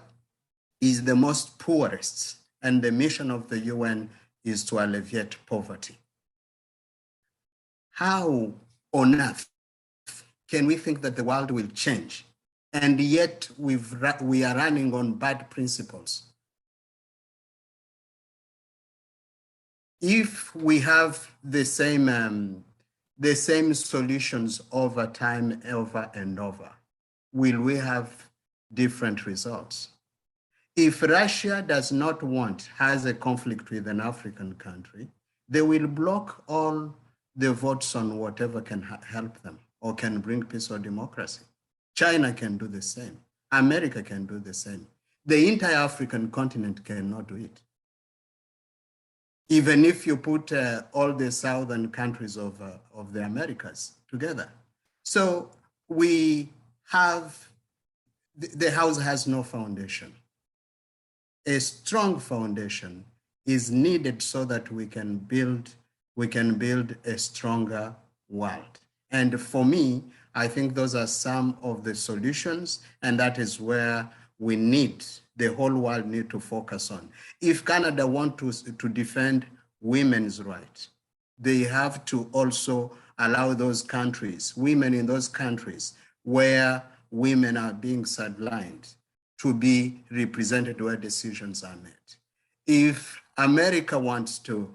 is the most poorest, and the mission of the UN is to alleviate poverty. How on earth can we think that the world will change? And yet we are running on bad principles. If we have the same solutions over time, over and over, will we have different results? If Russia has a conflict with an African country, they will block all the votes on whatever can help them or can bring peace or democracy. China can do the same. America can do the same. The entire African continent cannot do it. Even if you put all the southern countries of the Americas together. So the house has no foundation. A strong foundation is needed so that we can build a stronger world. And for me, I think those are some of the solutions, and that is where the whole world need to focus on. If Canada wants to defend women's rights, they have to also allow those countries, women in those countries where women are being sidelined, to be represented where decisions are made. If America wants to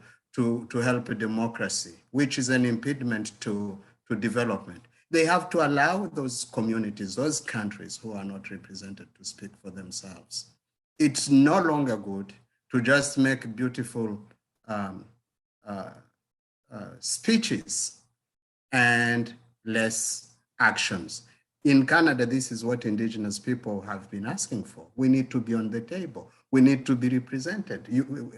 help democracy, which is an impediment to development, they have to allow those communities, those countries who are not represented, to speak for themselves. It's no longer good to just make beautiful speeches and less actions. In Canada, this is what Indigenous people have been asking for. We need to be on the table. We need to be represented.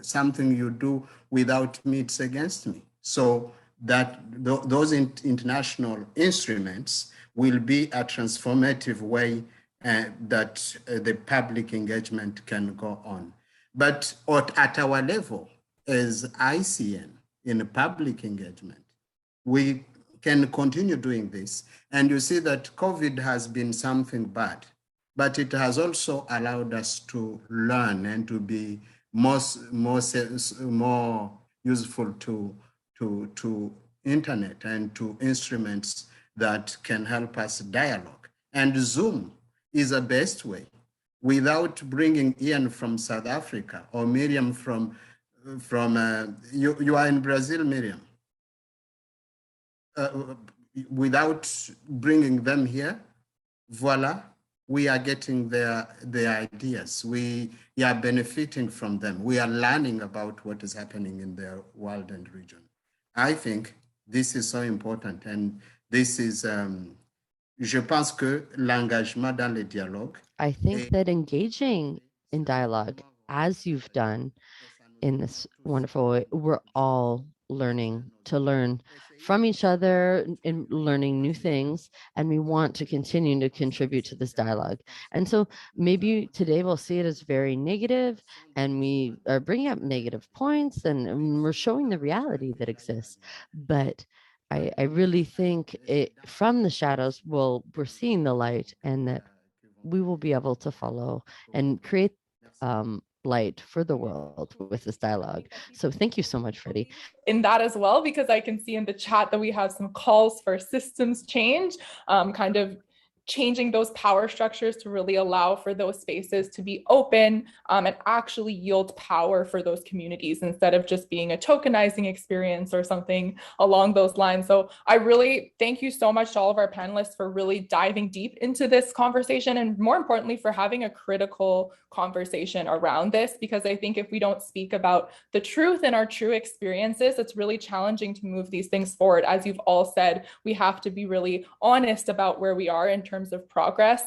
Something you do without me, it's against me. So that those international instruments will be a transformative way that the public engagement can go on. But at our level, as ICN, in public engagement, we can continue doing this. And you see that COVID has been something bad, but it has also allowed us to learn and to be more useful to internet and to instruments that can help us dialogue. And Zoom is the best way. Without bringing Ian from South Africa or Miriam from you are in Brazil, Miriam. Without bringing them here, voila, we are getting their ideas. We are benefiting from them. We are learning about what is happening in their world and region. I think this is so important, and this is, je pense que l'engagement dans le dialogue. I think that engaging in dialogue, as you've done in this wonderful way, we're all learning to learn from each other and learning new things, and we want to continue to contribute to this dialogue. And so maybe today we'll see it as very negative, and we are bringing up negative points, and we're showing the reality that exists. But I really think it, from the shadows, we're seeing the light, and that we will be able to follow and create light for the world with this dialogue. So thank you so much, Freddie. In that as well, because I can see in the chat that we have some calls for systems change, kind of changing those power structures to really allow for those spaces to be open and actually yield power for those communities instead of just being a tokenizing experience or something along those lines. So I really thank you so much to all of our panelists for really diving deep into this conversation, and more importantly, for having a critical conversation around this, because I think if we don't speak about the truth and our true experiences, it's really challenging to move these things forward. As you've all said, we have to be really honest about where we are in terms of progress.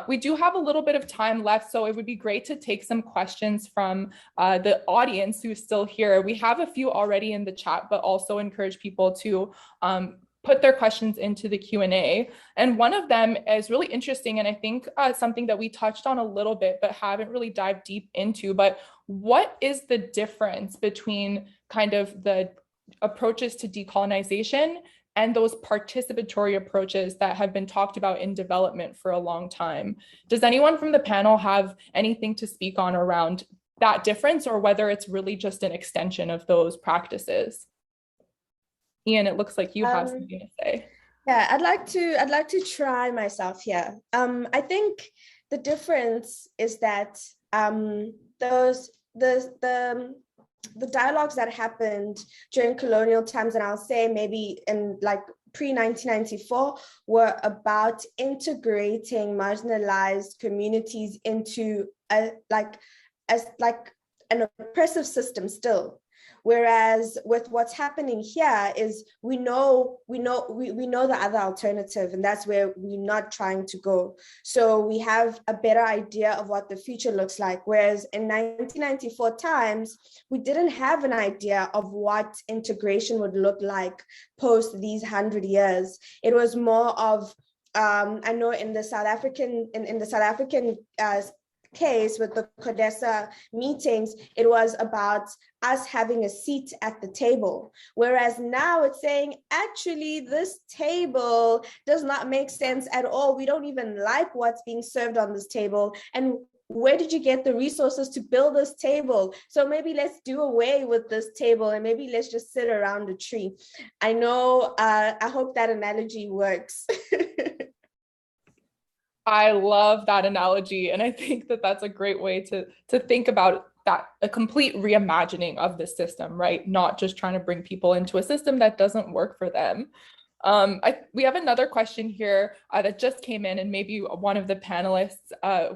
We do have a little bit of time left, so it would be great to take some questions from the audience who's still here. We have a few already in the chat, but also encourage people to put their questions into the Q&A. And one of them is really interesting, and I think something that we touched on a little bit, but haven't really dived deep into. But what is the difference between kind of the approaches to decolonization and those participatory approaches that have been talked about in development for a long time? Does anyone from the panel have anything to speak on around that difference, or whether it's really just an extension of those practices? Ian, it looks like you have something to say. Yeah, I'd like to try myself here. I think the difference is that the dialogues that happened during colonial times, and I'll say maybe in like pre-1994, were about integrating marginalized communities into an oppressive system still. Whereas with what's happening here is we know the other alternative, and that's where we're not trying to go. So we have a better idea of what the future looks like. Whereas in 1994 times, we didn't have an idea of what integration would look like post these 100 years. It was more of, I know in the South African case with the CODESA meetings, it was about us having a seat at the table. Whereas now it's saying, actually, this table does not make sense at all. We don't even like what's being served on this table. And where did you get the resources to build this table? So maybe let's do away with this table and maybe let's just sit around a tree. I know, I hope that analogy works. I love that analogy. And I think that that's a great way to think about that, a complete reimagining of the system, right? Not just trying to bring people into a system that doesn't work for them. We have another question here that just came in, and maybe one of the panelists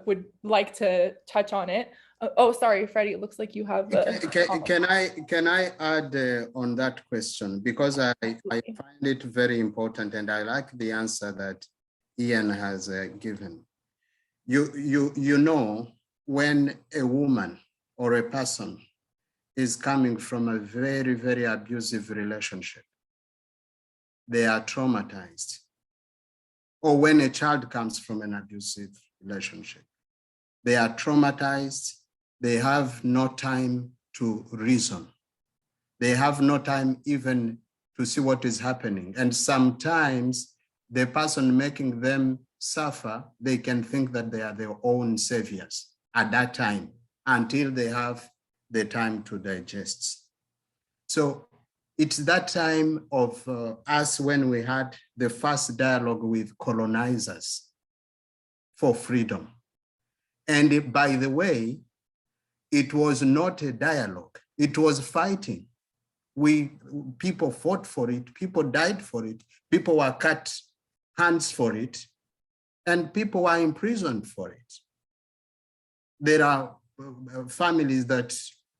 would like to touch on it. Oh, sorry, Freddie, it looks like you have can I add on that question, because I find it very important, and I like the answer that Ian has given. You know, when a woman or a person is coming from a very, very abusive relationship, they are traumatized. Or when a child comes from an abusive relationship, they are traumatized. They have no time to reason. They have no time even to see what is happening. And sometimes the person making them suffer, they can think that they are their own saviors at that time until they have the time to digest. So it's that time of us when we had the first dialogue with colonizers for freedom. And by the way, it was not a dialogue, it was fighting. People fought for it, people died for it, people were cut hands for it, and people were imprisoned for it. There are families that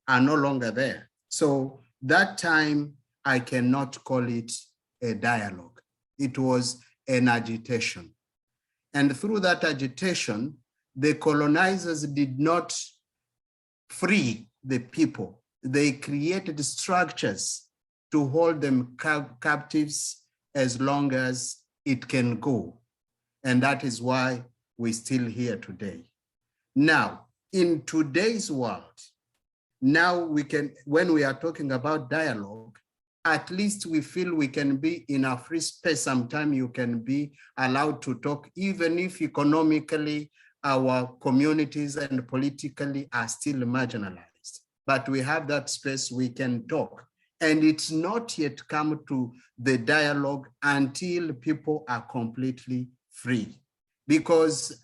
are no longer there. So that time, I cannot call it a dialogue. It was an agitation. And through that agitation, the colonizers did not free the people. They created structures to hold them captives as long as it can go. And that is why we're still here today. Now, in today's world, now we can, when we are talking about dialogue, at least we feel we can be in a free space. Sometimes you can be allowed to talk, even if economically our communities and politically are still marginalized. But we have that space, we can talk. And it's not yet come to the dialogue until people are completely free. Because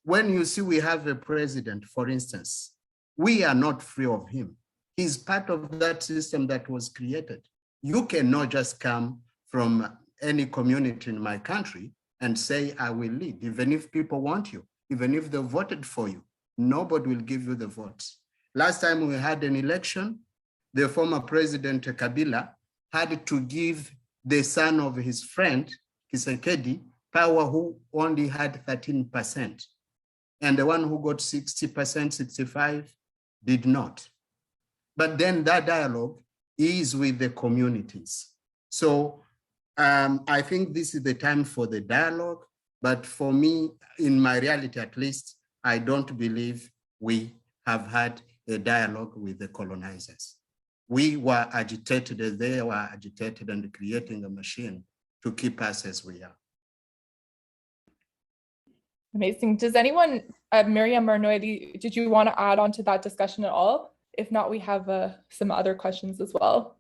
when you see we have a president, for instance, we are not free of him. He's part of that system that was created. You cannot just come from any community in my country and say, I will lead, even if people want you, even if they voted for you, nobody will give you the votes. Last time we had an election, the former president Kabila had to give the son of his friend, Kisekedi, power, who only had 13%. And the one who got 60%, 65, did not. But then that dialogue is with the communities. So I think this is the time for the dialogue. But for me, in my reality at least, I don't believe we have had a dialogue with the colonizers. We were agitated as they were agitated and creating a machine to keep us as we are. Amazing. Does anyone, Miriam or Noeli, did you want to add on to that discussion at all? If not, we have some other questions as well.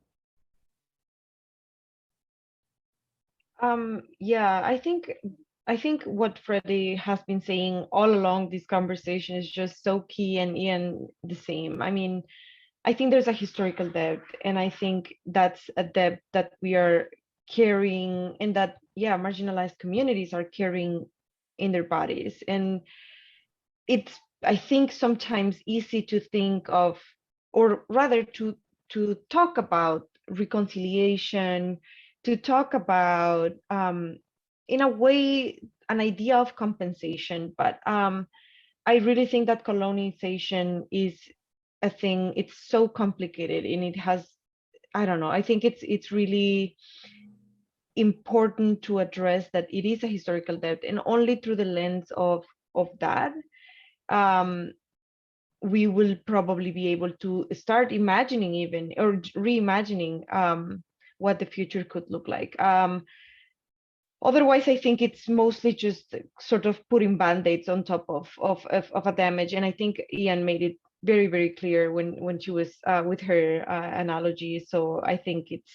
Yeah, I think what Freddie has been saying all along this conversation is just so key, and Ian the same. I mean, I think there's a historical debt, and I think that's a debt that we are carrying, and that, yeah, marginalized communities are carrying in their bodies. And it's, I think, sometimes easy to think of, or rather to talk about reconciliation, to talk about, in a way, an idea of compensation. But I really think that colonization is a thing, it's so complicated, and it has, I don't know, I think it's really important to address that it is a historical debt, and only through the lens of that, we will probably be able to start imagining even, or reimagining what the future could look like. Otherwise, I think it's mostly just sort of putting band-aids on top of a damage. And I think Ian made it very, very clear when she was with her analogy. So I think it's,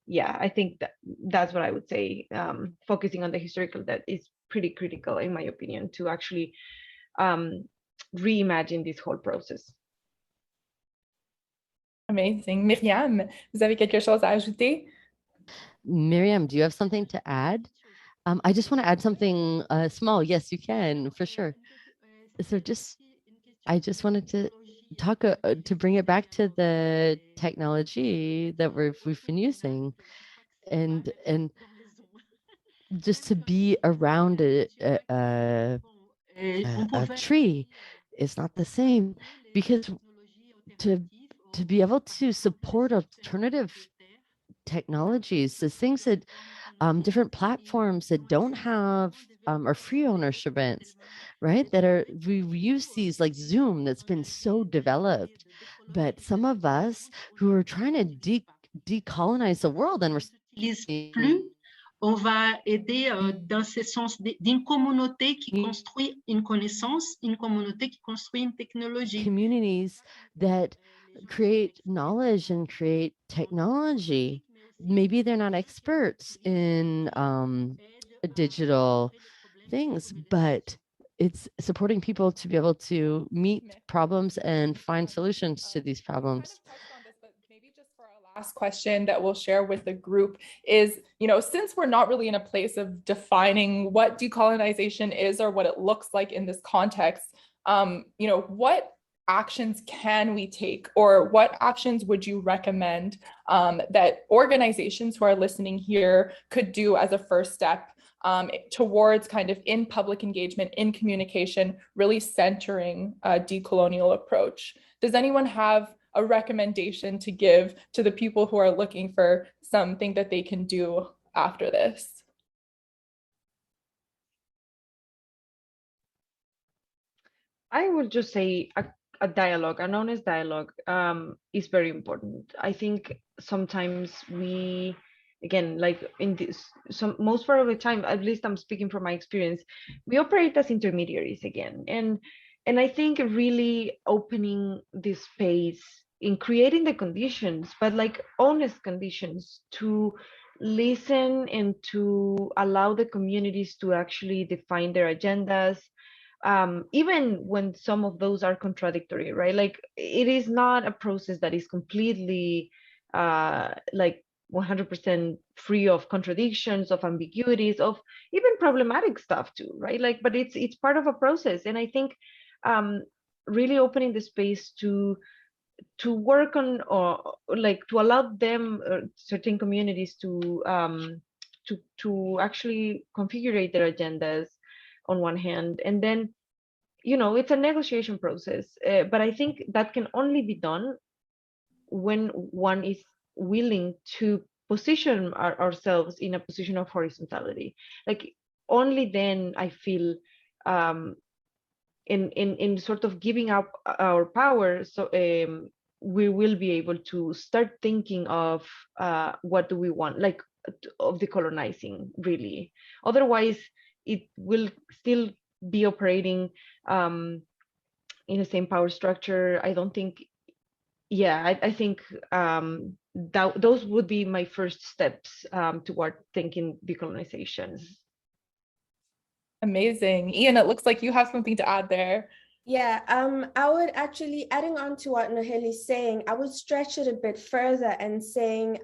yeah, I think that's what I would say. Focusing on the historical that is pretty critical, in my opinion, to actually reimagine this whole process. Amazing. Myriam, vous avez quelque chose à ajouter? Miriam, do you have something to add? I just want to add something small. Yes, you can, for sure. So I just wanted to talk to bring it back to the technology that we've been using, and just to be around a tree is not the same, because to be able to support alternative technologies, the things that different platforms that don't have or free ownership events, right? That are, we use these like Zoom that's been so developed, but some of us who are trying to decolonize the world and we're on va aider dans ce sens d'une communauté qui construit une connaissance, une communauté qui construit une technologie. Communities that create knowledge and create technology. Maybe they're not experts in digital things, but it's supporting people to be able to meet problems and find solutions to these problems. Maybe just for our last question that we'll share with the group is, since we're not really in a place of defining what decolonization is or what it looks like in this context, what actions can we take, or what actions would you recommend that organizations who are listening here could do as a first step towards kind of in public engagement, in communication, really centering a decolonial approach? Does anyone have a recommendation to give to the people who are looking for something that they can do after this? I would just say a dialogue, an honest dialogue, is very important. I think sometimes we, again, like in this, most part of the time, at least I'm speaking from my experience, we operate as intermediaries again, and I think really opening this space in creating the conditions, but like honest conditions to listen and to allow the communities to actually define their agendas, even when some of those are contradictory, right? Like it is not a process that is completely like 100% free of contradictions, of ambiguities, of even problematic stuff too, right? Like, but it's part of a process, and I think really opening the space to work on, or like to allow them, certain communities to actually configure their agendas on one hand, and then it's a negotiation process, but I think that can only be done when one is willing to position ourselves in a position of horizontality. Like only then I feel in sort of giving up our power, so we will be able to start thinking of what do we want, like of decolonizing, really. Otherwise it will still be operating in the same power structure. I don't think, I think those would be my first steps toward thinking decolonization. Amazing. Ian, it looks like you have something to add there. Yeah, I would actually, adding on to what Noheli's saying, I would stretch it a bit further and saying,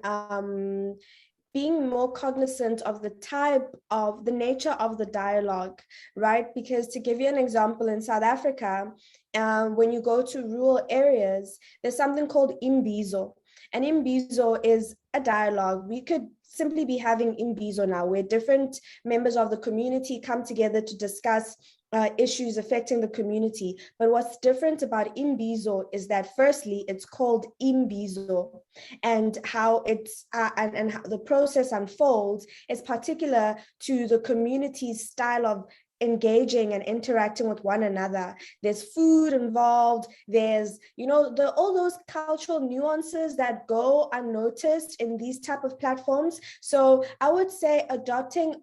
being more cognizant of the nature of the dialogue, right? Because to give you an example, in South Africa, when you go to rural areas, there's something called imbizo. And imbizo is a dialogue. We could simply be having imbizo now, where different members of the community come together to discuss issues affecting the community. But what's different about imbizo is that firstly, it's called imbizo, and how it's and how the process unfolds is particular to the community's style of engaging and interacting with one another. There's food involved. There's, all those cultural nuances that go unnoticed in these type of platforms. So I would say adopting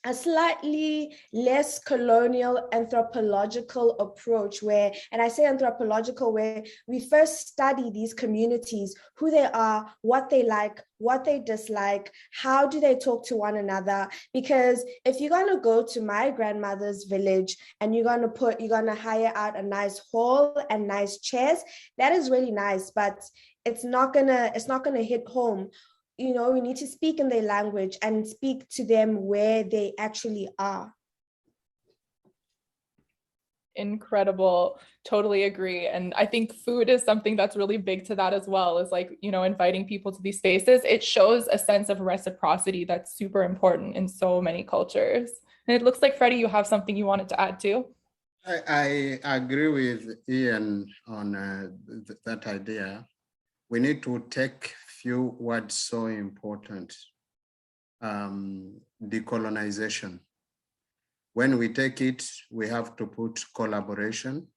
a slightly less colonial anthropological approach where, and I say anthropological, where we first study these communities, who they are, what they like, what they dislike, how do they talk to one another. Because if you're going to go to my grandmother's village and you're going to hire out a nice hall and nice chairs, that is really nice, but it's not gonna hit home. We need to speak in their language and speak to them where they actually are. Incredible. Totally agree. And I think food is something that's really big to that as well, is like, inviting people to these spaces. It shows a sense of reciprocity that's super important in so many cultures. And it looks like, Freddie, you have something you wanted to add too. I agree with Ian on that idea. We need to take few words so important. Decolonization. When we take it, we have to put collaboration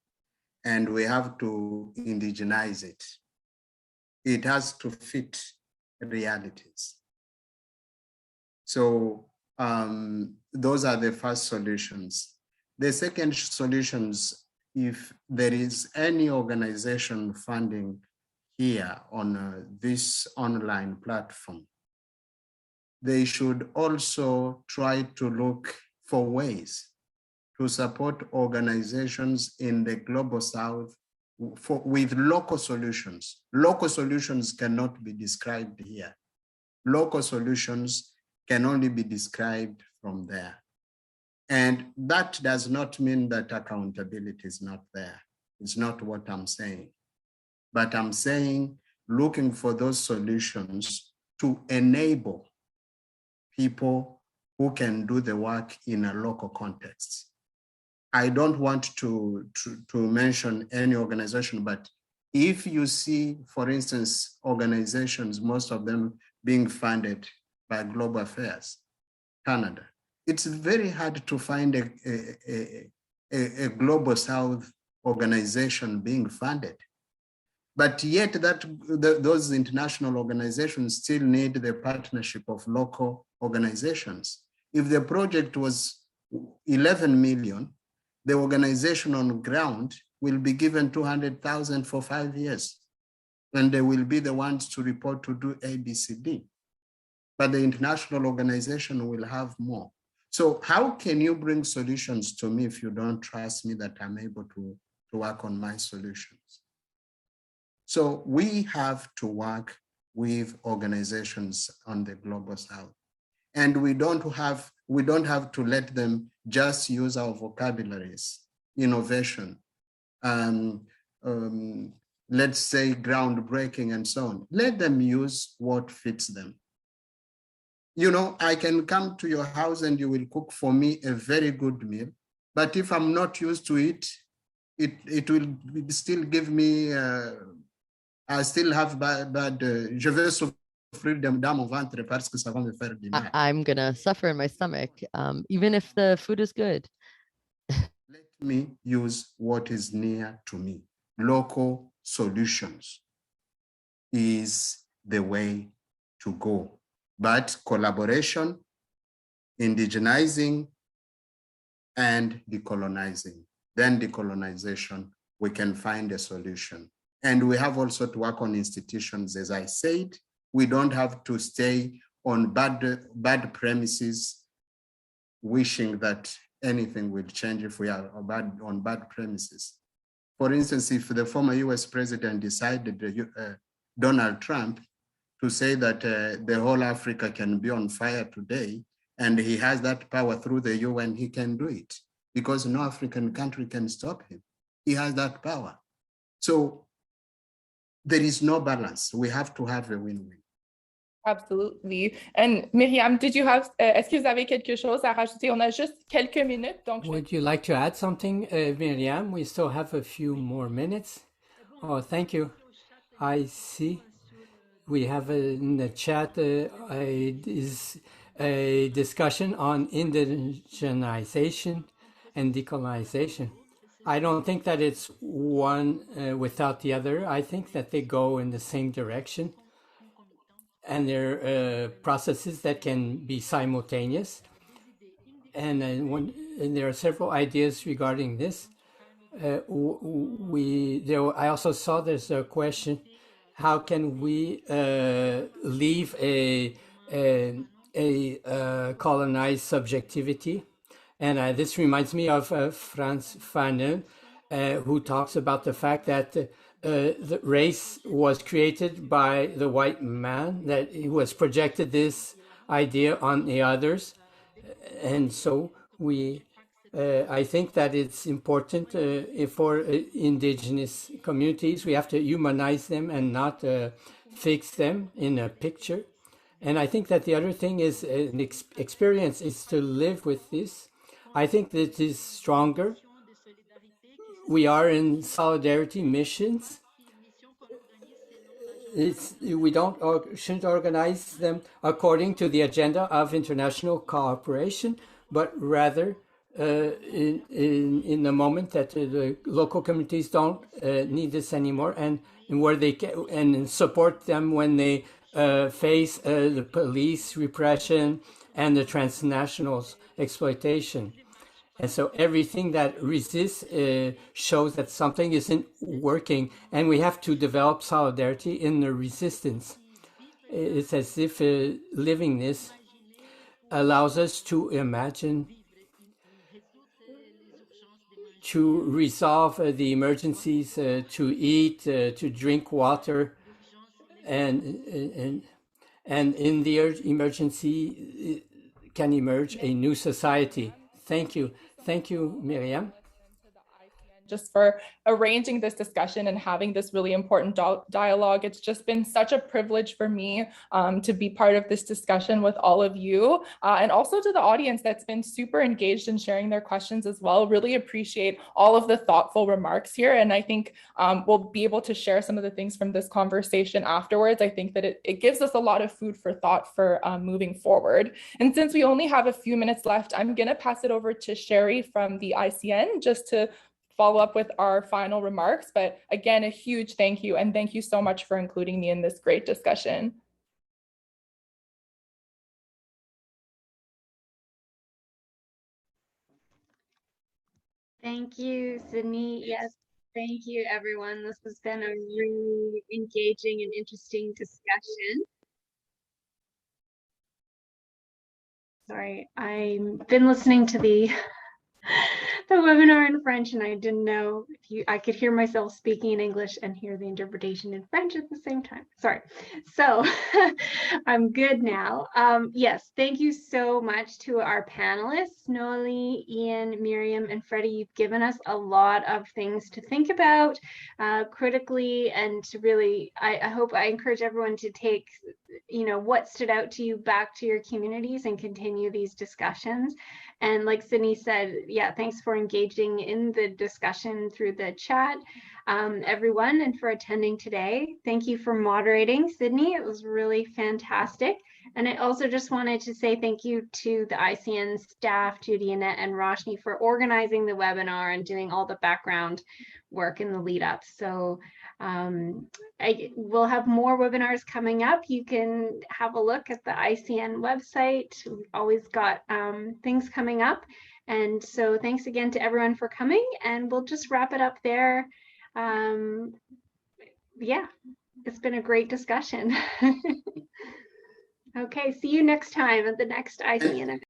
and we have to indigenize it. It has to fit realities. So those are the first solutions. The second solutions, if there is any organization funding here on this online platform, they should also try to look for ways to support organizations in the global south with local solutions. Local solutions cannot be described here. Local solutions can only be described from there. And that does not mean that accountability is not there. It's not what I'm saying. But I'm saying looking for those solutions to enable people who can do the work in a local context. I don't want to mention any organization, but if you see, for instance, organizations, most of them being funded by Global Affairs, Canada, it's very hard to find a Global South organization being funded. But yet those international organizations still need the partnership of local organizations. If the project was 11 million, the organization on ground will be given 200,000 for 5 years. And they will be the ones to report to do ABCD. But the international organization will have more. So how can you bring solutions to me if you don't trust me that I'm able to work on my solutions? So we have to work with organizations on the global south. And we don't have to let them just use our vocabularies, innovation, let's say groundbreaking and so on. Let them use what fits them. I can come to your house and you will cook for me a very good meal, but if I'm not used to it, it will still give me, I still have bad je vais souffrir dans mon ventre parce que ça va me faire du mal. I'm gonna suffer in my stomach, even if the food is good. Let me use what is near to me. Local solutions is the way to go. But collaboration, indigenizing, and decolonizing. Then decolonization, we can find a solution. And we have also to work on institutions. As I said, we don't have to stay on bad premises, wishing that anything will change if we are on bad premises. For instance, if the former US president decided, Donald Trump, to say that the whole Africa can be on fire today, and he has that power through the UN, he can do it because no African country can stop him. He has that power. So there is no balance. We have to have a win-win. Absolutely. And Myriam, did you have, est-ce que vous avez quelque chose à rajouter? On a juste quelques minutes. Donc Would you like to add something, Myriam? We still have a few more minutes. Oh, thank you. I see. We have in the chat is a discussion on indigenization and decolonization. I don't think that it's one without the other. I think that they go in the same direction, and they're processes that can be simultaneous. And there are several ideas regarding this. I also saw there's a question: how can we leave a colonized subjectivity? And this reminds me of Frans Fanon, who talks about the fact that the race was created by the white man, that he was projected this idea on the others. And so I think that it's important for indigenous communities. We have to humanize them and not fix them in a picture. And I think that the other thing is an experience is to live with this. I think that it is stronger. We are in solidarity missions. We shouldn't organize them according to the agenda of international cooperation, but rather in the moment that the local communities don't need this anymore, and where they can, and support them when they face the police repression and the transnationals exploitation. And so everything that resists shows that something isn't working, and we have to develop solidarity in the resistance. It's as if living this allows us to imagine, to resolve the emergencies, to eat, to drink water, and in the emergency can emerge a new society. Thank you. Thank you, Miriam. Just for arranging this discussion and having this really important dialogue. It's just been such a privilege for me to be part of this discussion with all of you, and also to the audience that's been super engaged in sharing their questions as well. Really appreciate all of the thoughtful remarks here. And I think we'll be able to share some of the things from this conversation afterwards. I think that it gives us a lot of food for thought for moving forward. And since we only have a few minutes left, I'm going to pass it over to Sherry from the ICN just to follow up with our final remarks. But again, a huge thank you, and thank you so much for including me in this great discussion. Thank you, Sydney. Yes, thank you, everyone. This has been a really engaging and interesting discussion. Sorry, I've been listening to the webinar in French, and I didn't know if I could hear myself speaking in English and hear the interpretation in French at the same time. Sorry. So I'm good now. Yes, thank you so much to our panelists, Noelle, Ian, Miriam, and Freddie. You've given us a lot of things to think about critically, and to really, I encourage everyone to take, what stood out to you back to your communities and continue these discussions. And like Sydney said, yeah, thanks for engaging in the discussion through the chat, everyone, and for attending today. Thank you for moderating, Sydney. It was really fantastic. And I also just wanted to say thank you to the ICN staff, Judy, Annette, and Roshni, for organizing the webinar and doing all the background work in the lead up. So we'll have more webinars coming up. You can have a look at the ICN website. We've always got things coming up. And so thanks again to everyone for coming, and we'll just wrap it up there. Yeah, it's been a great discussion. Okay, see you next time at the next ICN event.